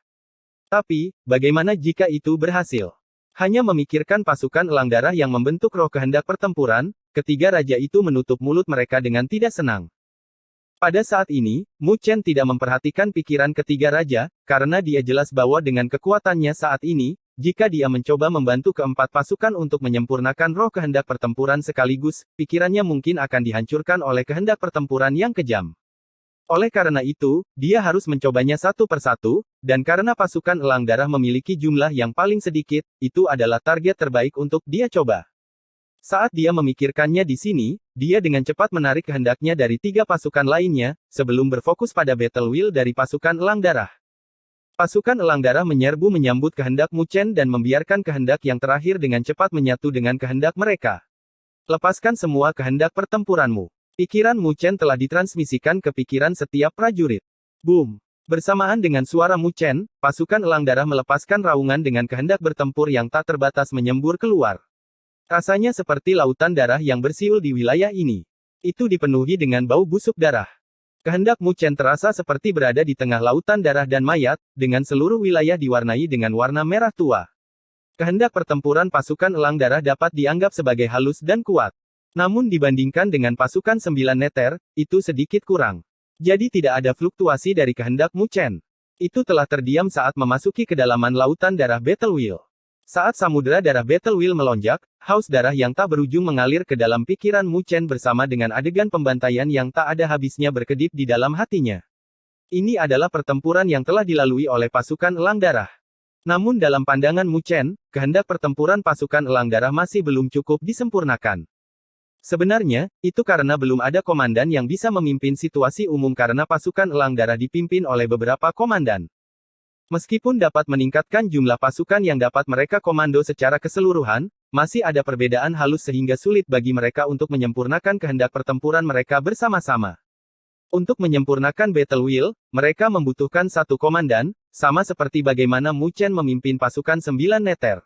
Tapi, bagaimana jika itu berhasil? Hanya memikirkan pasukan elang darah yang membentuk roh kehendak pertempuran, ketiga raja itu menutup mulut mereka dengan tidak senang. Pada saat ini, Mu Chen tidak memperhatikan pikiran ketiga raja, karena dia jelas bahwa dengan kekuatannya saat ini, jika dia mencoba membantu keempat pasukan untuk menyempurnakan roh kehendak pertempuran sekaligus, pikirannya mungkin akan dihancurkan oleh kehendak pertempuran yang kejam. Oleh karena itu, dia harus mencobanya satu persatu, dan karena pasukan elang darah memiliki jumlah yang paling sedikit, itu adalah target terbaik untuk dia coba. Saat dia memikirkannya di sini, dia dengan cepat menarik kehendaknya dari 3 pasukan lainnya, sebelum berfokus pada Battle Wheel dari pasukan elang darah. Pasukan elang darah menyerbu menyambut kehendak Mu Chen dan membiarkan kehendak yang terakhir dengan cepat menyatu dengan kehendak mereka. Lepaskan semua kehendak pertempuranmu. Pikiran Mu Chen telah ditransmisikan ke pikiran setiap prajurit. Boom! Bersamaan dengan suara Mu Chen, pasukan elang darah melepaskan raungan dengan kehendak bertempur yang tak terbatas menyembur keluar. Rasanya seperti lautan darah yang bersiul di wilayah ini. Itu dipenuhi dengan bau busuk darah. Kehendak Mu Chen terasa seperti berada di tengah lautan darah dan mayat, dengan seluruh wilayah diwarnai dengan warna merah tua. Kehendak pertempuran pasukan elang darah dapat dianggap sebagai halus dan kuat. Namun dibandingkan dengan pasukan 9 neter, itu sedikit kurang. Jadi tidak ada fluktuasi dari kehendak Mu Chen. Itu telah terdiam saat memasuki kedalaman lautan darah Battle Wheel. Saat samudera darah Battle Wheel melonjak, haus darah yang tak berujung mengalir ke dalam pikiran Mu Chen bersama dengan adegan pembantaian yang tak ada habisnya berkedip di dalam hatinya. Ini adalah pertempuran yang telah dilalui oleh pasukan elang darah. Namun dalam pandangan Mu Chen, kehendak pertempuran pasukan elang darah masih belum cukup disempurnakan. Sebenarnya, itu karena belum ada komandan yang bisa memimpin situasi umum karena pasukan elang darah dipimpin oleh beberapa komandan. Meskipun dapat meningkatkan jumlah pasukan yang dapat mereka komando secara keseluruhan, masih ada perbedaan halus sehingga sulit bagi mereka untuk menyempurnakan kehendak pertempuran mereka bersama-sama. Untuk menyempurnakan Battle Wheel, mereka membutuhkan satu komandan, sama seperti bagaimana Mu Chen memimpin pasukan 9 neter.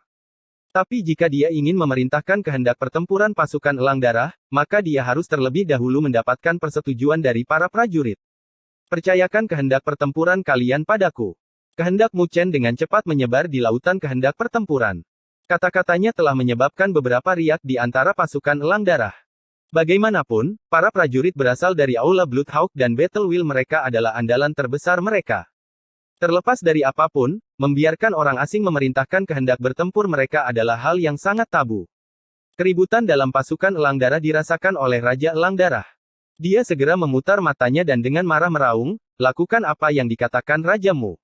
Tapi jika dia ingin memerintahkan kehendak pertempuran pasukan elang darah, maka dia harus terlebih dahulu mendapatkan persetujuan dari para prajurit. Percayakan kehendak pertempuran kalian padaku. Kehendak Mu Chen dengan cepat menyebar di lautan kehendak pertempuran. Kata-katanya telah menyebabkan beberapa riak di antara pasukan elang darah. Bagaimanapun, para prajurit berasal dari Aula Bloodhawk dan Battle Wheel mereka adalah andalan terbesar mereka. Terlepas dari apapun, membiarkan orang asing memerintahkan kehendak bertempur mereka adalah hal yang sangat tabu. Keributan dalam pasukan elang darah dirasakan oleh Raja Elang Darah. Dia segera memutar matanya dan dengan marah meraung, lakukan apa yang dikatakan Rajamu.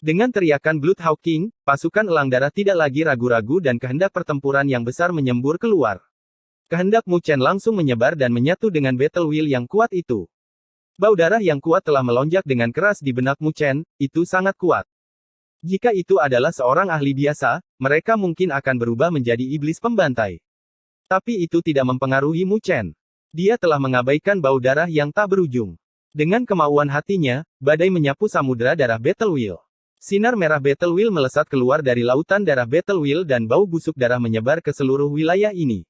Dengan teriakan Bloodhawk King, pasukan elang darah tidak lagi ragu-ragu dan kehendak pertempuran yang besar menyembur keluar. Kehendak Mu Chen langsung menyebar dan menyatu dengan Battle Wheel yang kuat itu. Bau darah yang kuat telah melonjak dengan keras di benak Mu Chen, itu sangat kuat. Jika itu adalah seorang ahli biasa, mereka mungkin akan berubah menjadi iblis pembantai. Tapi itu tidak mempengaruhi Mu Chen. Dia telah mengabaikan bau darah yang tak berujung. Dengan kemauan hatinya, badai menyapu samudera darah Battle Wheel. Sinar merah Battle Wheel melesat keluar dari lautan darah Battle Wheel dan bau busuk darah menyebar ke seluruh wilayah ini.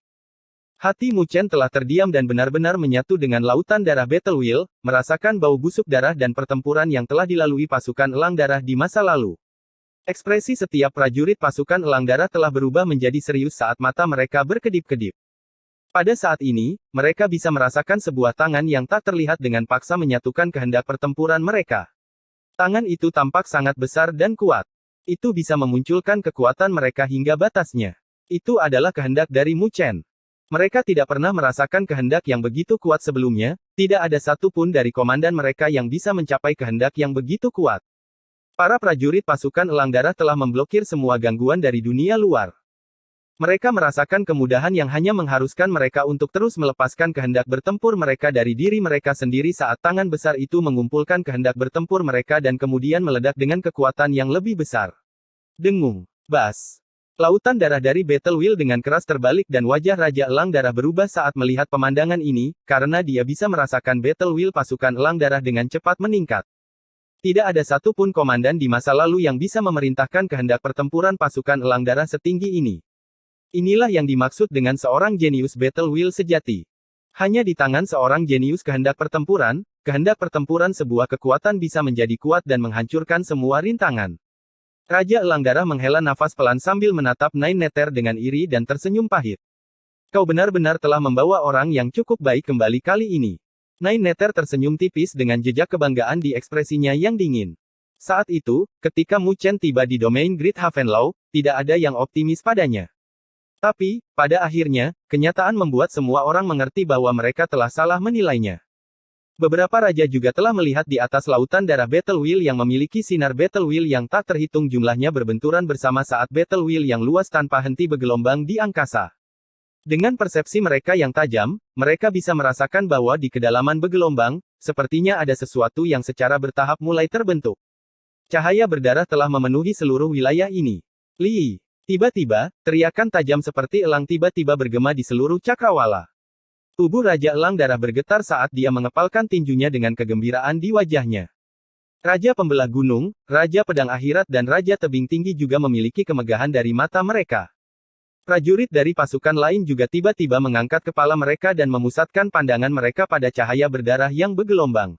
Hati Mu Chen telah terdiam dan benar-benar menyatu dengan lautan darah Battle Wheel, merasakan bau busuk darah dan pertempuran yang telah dilalui pasukan elang darah di masa lalu. Ekspresi setiap prajurit pasukan elang darah telah berubah menjadi serius saat mata mereka berkedip-kedip. Pada saat ini, mereka bisa merasakan sebuah tangan yang tak terlihat dengan paksa menyatukan kehendak pertempuran mereka. Tangan itu tampak sangat besar dan kuat. Itu bisa memunculkan kekuatan mereka hingga batasnya. Itu adalah kehendak dari Mu Chen. Mereka tidak pernah merasakan kehendak yang begitu kuat sebelumnya, tidak ada satupun dari komandan mereka yang bisa mencapai kehendak yang begitu kuat. Para prajurit pasukan elang darah telah memblokir semua gangguan dari dunia luar. Mereka merasakan kemudahan yang hanya mengharuskan mereka untuk terus melepaskan kehendak bertempur mereka dari diri mereka sendiri saat tangan besar itu mengumpulkan kehendak bertempur mereka dan kemudian meledak dengan kekuatan yang lebih besar. Dengung. Bas. Lautan darah dari Battle Wheel dengan keras terbalik dan wajah Raja Elang Darah berubah saat melihat pemandangan ini, karena dia bisa merasakan Battle Wheel pasukan elang darah dengan cepat meningkat. Tidak ada satupun komandan di masa lalu yang bisa memerintahkan kehendak pertempuran pasukan elang darah setinggi ini. Inilah yang dimaksud dengan seorang jenius Battle Wheel sejati. Hanya di tangan seorang jenius kehendak pertempuran sebuah kekuatan bisa menjadi kuat dan menghancurkan semua rintangan. Raja Elang Darah menghela nafas pelan sambil menatap Nine Nether dengan iri dan tersenyum pahit. Kau benar-benar telah membawa orang yang cukup baik kembali kali ini. Nine Nether tersenyum tipis dengan jejak kebanggaan di ekspresinya yang dingin. Saat itu, ketika Mu Chen tiba di domain Great Havenlaw, tidak ada yang optimis padanya. Tapi, pada akhirnya, kenyataan membuat semua orang mengerti bahwa mereka telah salah menilainya. Beberapa raja juga telah melihat di atas lautan darah Battle Wheel yang memiliki sinar Battle Wheel yang tak terhitung jumlahnya berbenturan bersama saat Battle Wheel yang luas tanpa henti bergelombang di angkasa. Dengan persepsi mereka yang tajam, mereka bisa merasakan bahwa di kedalaman bergelombang, sepertinya ada sesuatu yang secara bertahap mulai terbentuk. Cahaya berdarah telah memenuhi seluruh wilayah ini. Li! Tiba-tiba, teriakan tajam seperti elang tiba-tiba bergema di seluruh cakrawala. Tubuh Raja Elang Darah bergetar saat dia mengepalkan tinjunya dengan kegembiraan di wajahnya. Raja Pembelah Gunung, Raja Pedang Akhirat dan Raja Tebing Tinggi juga memiliki kemegahan dari mata mereka. Prajurit dari pasukan lain juga tiba-tiba mengangkat kepala mereka dan memusatkan pandangan mereka pada cahaya berdarah yang bergelombang.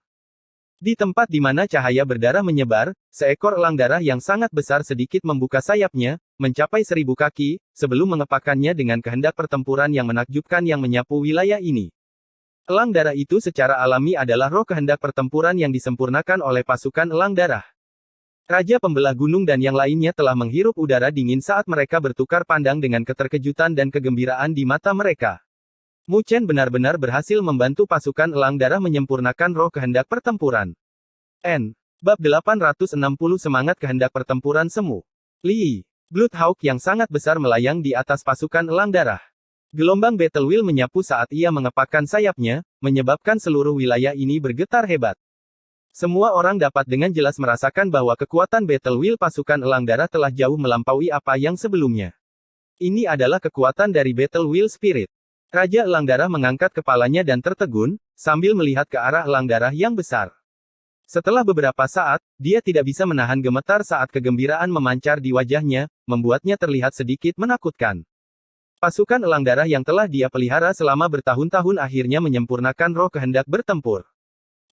Di tempat di mana cahaya berdarah menyebar, seekor elang darah yang sangat besar sedikit membuka sayapnya, mencapai 1000 kaki, sebelum mengepakkannya dengan kehendak pertempuran yang menakjubkan yang menyapu wilayah ini. Elang darah itu secara alami adalah roh kehendak pertempuran yang disempurnakan oleh pasukan elang darah. Raja Pembelah Gunung dan yang lainnya telah menghirup udara dingin saat mereka bertukar pandang dengan keterkejutan dan kegembiraan di mata mereka. Mu Chen benar-benar berhasil membantu pasukan elang darah menyempurnakan roh kehendak pertempuran. Bab 860 Semangat Kehendak Pertempuran Semu. Li. Bloodhawk yang sangat besar melayang di atas pasukan elang darah. Gelombang Battle Wheel menyapu saat ia mengepakkan sayapnya, menyebabkan seluruh wilayah ini bergetar hebat. Semua orang dapat dengan jelas merasakan bahwa kekuatan Battle Wheel pasukan elang darah telah jauh melampaui apa yang sebelumnya. Ini adalah kekuatan dari Battle Wheel Spirit. Raja Elang Darah mengangkat kepalanya dan tertegun, sambil melihat ke arah elang darah yang besar. Setelah beberapa saat, dia tidak bisa menahan gemetar saat kegembiraan memancar di wajahnya, membuatnya terlihat sedikit menakutkan. Pasukan elang darah yang telah dia pelihara selama bertahun-tahun akhirnya menyempurnakan roh kehendak bertempur.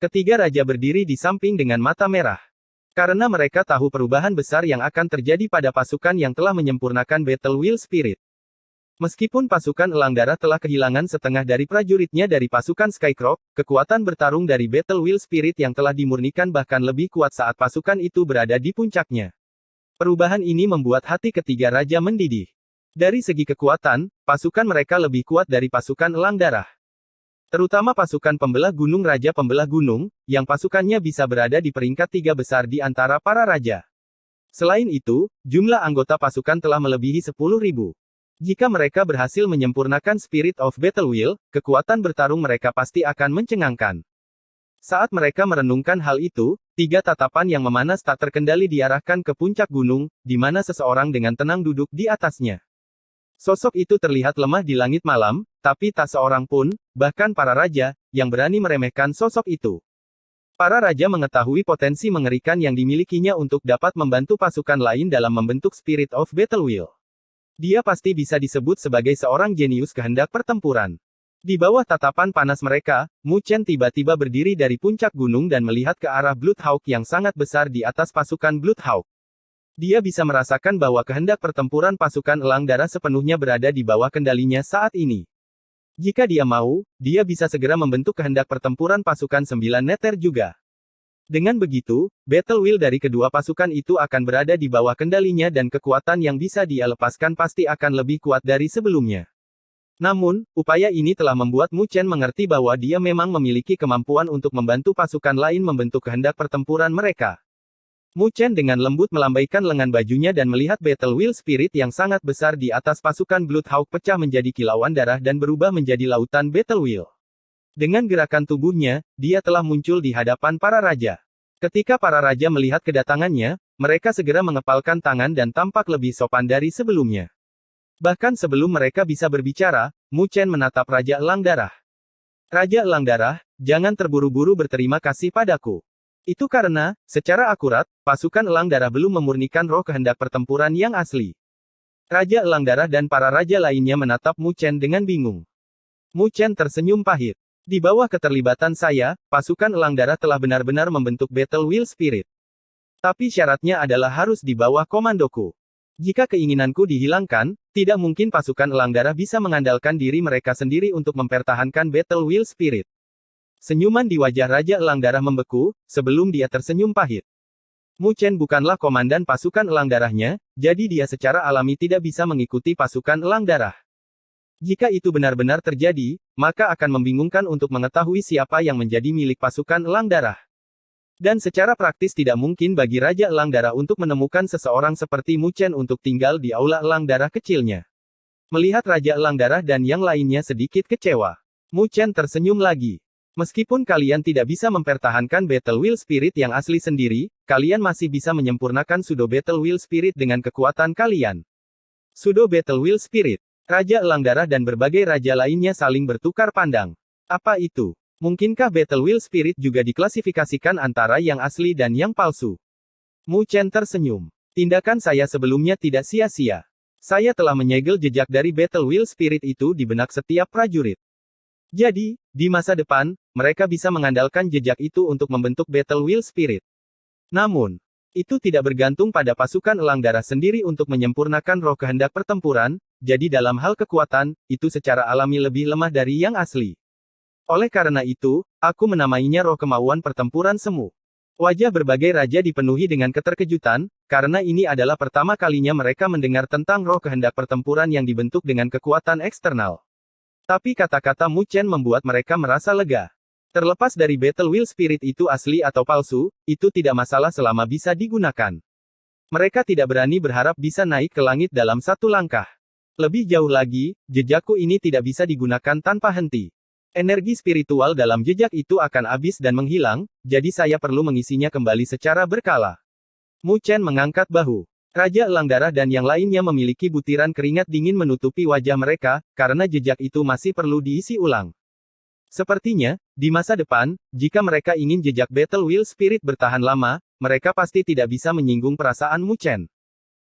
Ketiga raja berdiri di samping dengan mata merah. Karena mereka tahu perubahan besar yang akan terjadi pada pasukan yang telah menyempurnakan Battle Wheel Spirit. Meskipun pasukan Elang Darah telah kehilangan setengah dari prajuritnya dari pasukan Skycrow, kekuatan bertarung dari Battle Wheel Spirit yang telah dimurnikan bahkan lebih kuat saat pasukan itu berada di puncaknya. Perubahan ini membuat hati ketiga raja mendidih. Dari segi kekuatan, pasukan mereka lebih kuat dari pasukan Elang Darah. Terutama pasukan pembelah gunung Raja Pembelah Gunung, yang pasukannya bisa berada di peringkat 3 besar di antara para raja. Selain itu, jumlah anggota pasukan telah melebihi 10.000. Jika mereka berhasil menyempurnakan Spirit of Battle Wheel, kekuatan bertarung mereka pasti akan mencengangkan. Saat mereka merenungkan hal itu, 3 tatapan yang memanas tak terkendali diarahkan ke puncak gunung, di mana seseorang dengan tenang duduk di atasnya. Sosok itu terlihat lemah di langit malam, tapi tak seorang pun, bahkan para raja, yang berani meremehkan sosok itu. Para raja mengetahui potensi mengerikan yang dimilikinya untuk dapat membantu pasukan lain dalam membentuk Spirit of Battle Wheel. Dia pasti bisa disebut sebagai seorang jenius kehendak pertempuran. Di bawah tatapan panas mereka, Mu Chen tiba-tiba berdiri dari puncak gunung dan melihat ke arah Bloodhawk yang sangat besar di atas pasukan Bloodhawk. Dia bisa merasakan bahwa kehendak pertempuran pasukan Elang Darah sepenuhnya berada di bawah kendalinya saat ini. Jika dia mau, dia bisa segera membentuk kehendak pertempuran pasukan 9 neter juga. Dengan begitu, Battle Wheel dari kedua pasukan itu akan berada di bawah kendalinya dan kekuatan yang bisa dia lepaskan pasti akan lebih kuat dari sebelumnya. Namun, upaya ini telah membuat Mu Chen mengerti bahwa dia memang memiliki kemampuan untuk membantu pasukan lain membentuk kehendak pertempuran mereka. Mu Chen dengan lembut melambaikan lengan bajunya dan melihat Battle Wheel Spirit yang sangat besar di atas pasukan Bloodhawk pecah menjadi kilauan darah dan berubah menjadi lautan Battle Wheel. Dengan gerakan tubuhnya, dia telah muncul di hadapan para raja. Ketika para raja melihat kedatangannya, mereka segera mengepalkan tangan dan tampak lebih sopan dari sebelumnya. Bahkan sebelum mereka bisa berbicara, Mu Chen menatap Raja Elang Darah. Raja Elang Darah, jangan terburu-buru berterima kasih padaku. Itu karena, secara akurat, pasukan Elang Darah belum memurnikan roh kehendak pertempuran yang asli. Raja Elang Darah dan para raja lainnya menatap Mu Chen dengan bingung. Mu Chen tersenyum pahit. Di bawah keterlibatan saya, pasukan Elang Darah telah benar-benar membentuk Battle Wheel Spirit. Tapi syaratnya adalah harus di bawah komandoku. Jika keinginanku dihilangkan, tidak mungkin pasukan Elang Darah bisa mengandalkan diri mereka sendiri untuk mempertahankan Battle Wheel Spirit. Senyuman di wajah Raja Elang Darah membeku, sebelum dia tersenyum pahit. Mu Chen bukanlah komandan pasukan Elang Darahnya, jadi dia secara alami tidak bisa mengikuti pasukan Elang Darah. Jika itu benar-benar terjadi, maka akan membingungkan untuk mengetahui siapa yang menjadi milik pasukan Elang Darah. Dan secara praktis tidak mungkin bagi Raja Elang Darah untuk menemukan seseorang seperti Mu Chen untuk tinggal di aula Elang Darah kecilnya. Melihat Raja Elang Darah dan yang lainnya sedikit kecewa, Mu Chen tersenyum lagi. Meskipun kalian tidak bisa mempertahankan Battle Wheel Spirit yang asli sendiri, kalian masih bisa menyempurnakan Pseudo Battle Wheel Spirit dengan kekuatan kalian. Pseudo Battle Wheel Spirit. Raja Elang Darah dan berbagai raja lainnya saling bertukar pandang. Apa itu? Mungkinkah Battle Wheel Spirit juga diklasifikasikan antara yang asli dan yang palsu? Mu Chen tersenyum. Tindakan saya sebelumnya tidak sia-sia. Saya telah menyegel jejak dari Battle Wheel Spirit itu di benak setiap prajurit. Jadi, di masa depan, mereka bisa mengandalkan jejak itu untuk membentuk Battle Wheel Spirit. Namun, itu tidak bergantung pada pasukan Elang Darah sendiri untuk menyempurnakan roh kehendak pertempuran, jadi dalam hal kekuatan, itu secara alami lebih lemah dari yang asli. Oleh karena itu, aku menamainya roh kemauan pertempuran semu. Wajah berbagai raja dipenuhi dengan keterkejutan, karena ini adalah pertama kalinya mereka mendengar tentang roh kehendak pertempuran yang dibentuk dengan kekuatan eksternal. Tapi kata-kata Mu Chen membuat mereka merasa lega. Terlepas dari Battle Wheel Spirit itu asli atau palsu, itu tidak masalah selama bisa digunakan. Mereka tidak berani berharap bisa naik ke langit dalam satu langkah. Lebih jauh lagi, jejakku ini tidak bisa digunakan tanpa henti. Energi spiritual dalam jejak itu akan habis dan menghilang, jadi saya perlu mengisinya kembali secara berkala. Mu Chen mengangkat bahu. Raja Elang Darah dan yang lainnya memiliki butiran keringat dingin menutupi wajah mereka, karena jejak itu masih perlu diisi ulang. Sepertinya, di masa depan, jika mereka ingin jejak Battle Wheel Spirit bertahan lama, mereka pasti tidak bisa menyinggung perasaan Mu Chen.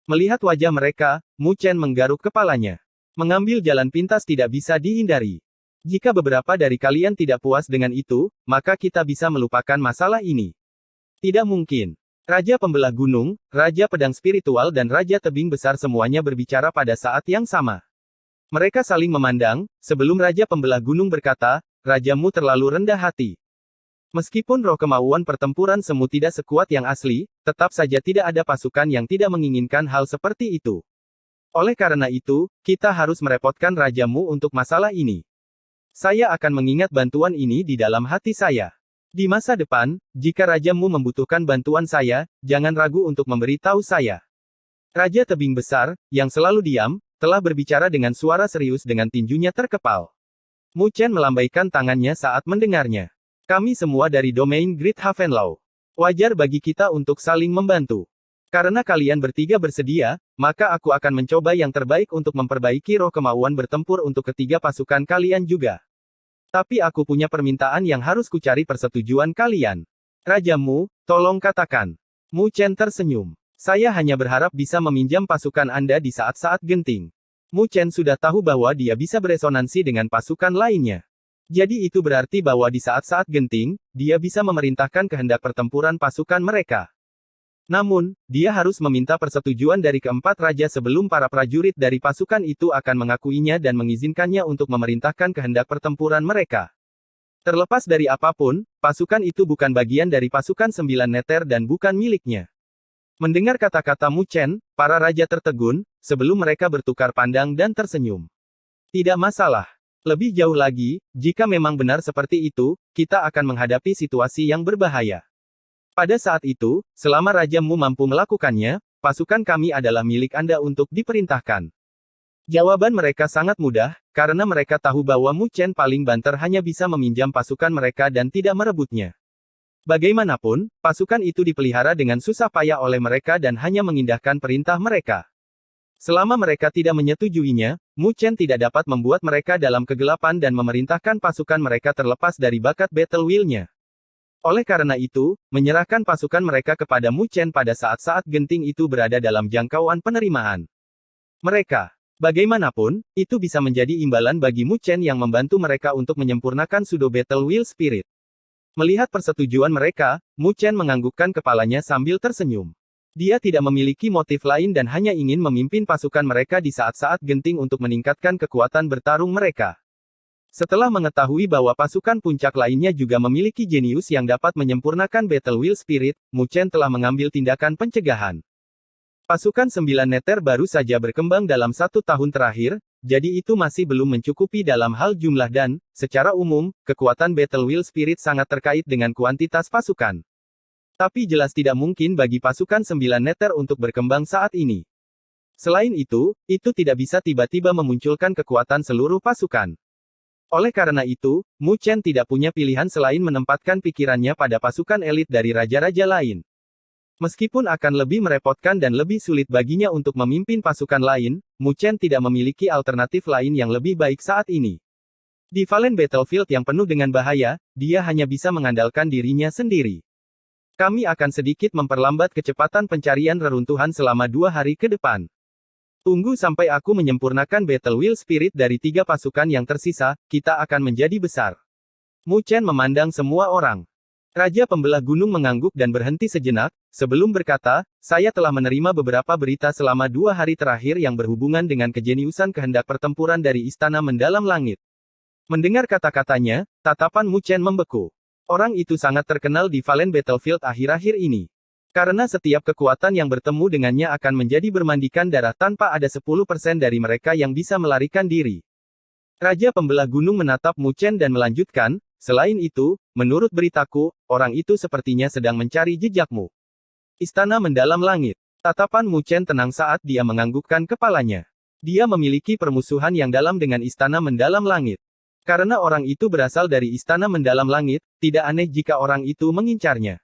Melihat wajah mereka, Mu Chen menggaruk kepalanya. Mengambil jalan pintas tidak bisa dihindari. Jika beberapa dari kalian tidak puas dengan itu, maka kita bisa melupakan masalah ini. Tidak mungkin. Raja Pembelah Gunung, Raja Pedang Spiritual dan Raja Tebing Besar semuanya berbicara pada saat yang sama. Mereka saling memandang, sebelum Raja Pembelah Gunung berkata, "Rajamu terlalu rendah hati. Meskipun roh kemauan pertempuran semu tidak sekuat yang asli, tetap saja tidak ada pasukan yang tidak menginginkan hal seperti itu. Oleh karena itu, kita harus merepotkan rajamu untuk masalah ini. Saya akan mengingat bantuan ini di dalam hati saya. Di masa depan, jika rajamu membutuhkan bantuan saya, jangan ragu untuk memberitahu saya." Raja Tebing Besar, yang selalu diam, telah berbicara dengan suara serius dengan tinjunya terkepal. Mu Chen melambaikan tangannya saat mendengarnya. "Kami semua dari domain Great Havenlaw. Wajar bagi kita untuk saling membantu. Karena kalian bertiga bersedia, maka aku akan mencoba yang terbaik untuk memperbaiki roh kemauan bertempur untuk ketiga pasukan kalian juga. Tapi aku punya permintaan yang harus kucari persetujuan kalian. Rajamu, tolong katakan." Mu Chen tersenyum. "Saya hanya berharap bisa meminjam pasukan Anda di saat-saat genting." Mu Chen sudah tahu bahwa dia bisa beresonansi dengan pasukan lainnya. Jadi itu berarti bahwa di saat-saat genting, dia bisa memerintahkan kehendak pertempuran pasukan mereka. Namun, dia harus meminta persetujuan dari keempat raja sebelum para prajurit dari pasukan itu akan mengakuinya dan mengizinkannya untuk memerintahkan kehendak pertempuran mereka. Terlepas dari apapun, pasukan itu bukan bagian dari pasukan 9 Neter dan bukan miliknya. Mendengar kata-kata Mu Chen, para raja tertegun, sebelum mereka bertukar pandang dan tersenyum. "Tidak masalah. Lebih jauh lagi, jika memang benar seperti itu, kita akan menghadapi situasi yang berbahaya. Pada saat itu, selama rajamu mampu melakukannya, pasukan kami adalah milik Anda untuk diperintahkan." Jawaban mereka sangat mudah, karena mereka tahu bahwa Mu Chen paling banter hanya bisa meminjam pasukan mereka dan tidak merebutnya. Bagaimanapun, pasukan itu dipelihara dengan susah payah oleh mereka dan hanya mengindahkan perintah mereka. Selama mereka tidak menyetujuinya, Mu Chen tidak dapat membuat mereka dalam kegelapan dan memerintahkan pasukan mereka terlepas dari bakat battle will-nya. Oleh karena itu, menyerahkan pasukan mereka kepada Mu Chen pada saat-saat genting itu berada dalam jangkauan penerimaan mereka. Bagaimanapun, itu bisa menjadi imbalan bagi Mu Chen yang membantu mereka untuk menyempurnakan Pseudo Battle Will Spirit. Melihat persetujuan mereka, Mu Chen menganggukkan kepalanya sambil tersenyum. Dia tidak memiliki motif lain dan hanya ingin memimpin pasukan mereka di saat-saat genting untuk meningkatkan kekuatan bertarung mereka. Setelah mengetahui bahwa pasukan puncak lainnya juga memiliki jenius yang dapat menyempurnakan Battle Will Spirit, Mu Chen telah mengambil tindakan pencegahan. Pasukan 9 Neter baru saja berkembang dalam 1 tahun terakhir, jadi itu masih belum mencukupi dalam hal jumlah dan, secara umum, kekuatan Battle Will Spirit sangat terkait dengan kuantitas pasukan. Tapi jelas tidak mungkin bagi pasukan 9 Neter untuk berkembang saat ini. Selain itu tidak bisa tiba-tiba memunculkan kekuatan seluruh pasukan. Oleh karena itu, Mu Chen tidak punya pilihan selain menempatkan pikirannya pada pasukan elit dari raja-raja lain. Meskipun akan lebih merepotkan dan lebih sulit baginya untuk memimpin pasukan lain, Mu Chen tidak memiliki alternatif lain yang lebih baik saat ini. Di Valen Battlefield yang penuh dengan bahaya, dia hanya bisa mengandalkan dirinya sendiri. Kami akan sedikit memperlambat kecepatan pencarian reruntuhan selama 2 hari ke depan. Tunggu sampai aku menyempurnakan Battle Will Spirit dari 3 pasukan yang tersisa, kita akan menjadi besar. Mu Chen memandang semua orang. Raja Pembelah Gunung mengangguk dan berhenti sejenak, sebelum berkata, "Saya telah menerima beberapa berita selama 2 hari terakhir yang berhubungan dengan kejeniusan kehendak pertempuran dari Istana Mendalam Langit." Mendengar kata-katanya, tatapan Mu Chen membeku. Orang itu sangat terkenal di Valen Battlefield akhir-akhir ini. Karena setiap kekuatan yang bertemu dengannya akan menjadi bermandikan darah tanpa ada 10% dari mereka yang bisa melarikan diri. Raja Pembelah Gunung menatap Mu Chen dan melanjutkan, "Selain itu, menurut beritaku, orang itu sepertinya sedang mencari jejakmu." Istana Mendalam Langit. Tatapan Mu Chen tenang saat dia menganggukkan kepalanya. Dia memiliki permusuhan yang dalam dengan Istana Mendalam Langit. Karena orang itu berasal dari Istana Mendalam Langit, tidak aneh jika orang itu mengincarnya.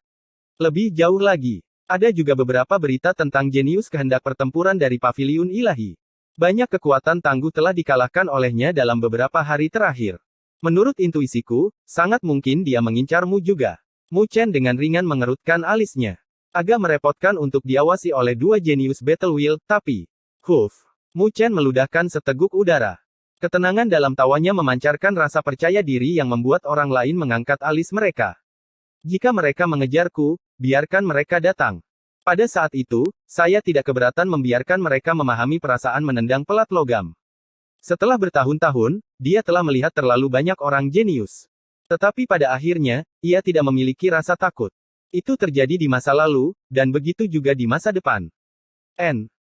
Lebih jauh lagi, ada juga beberapa berita tentang jenius kehendak pertempuran dari Paviliun Ilahi. Banyak kekuatan tangguh telah dikalahkan olehnya dalam beberapa hari terakhir. Menurut intuisiku, sangat mungkin dia mengincarmu juga. Mu Chen dengan ringan mengerutkan alisnya. Agak merepotkan untuk diawasi oleh 2 jenius Battle Will, tapi... Mu Chen meludahkan seteguk udara. Ketenangan dalam tawanya memancarkan rasa percaya diri yang membuat orang lain mengangkat alis mereka. Jika mereka mengejarku, biarkan mereka datang. Pada saat itu, saya tidak keberatan membiarkan mereka memahami perasaan menendang pelat logam. Setelah bertahun-tahun, dia telah melihat terlalu banyak orang jenius. Tetapi pada akhirnya, ia tidak memiliki rasa takut. Itu terjadi di masa lalu, dan begitu juga di masa depan. N.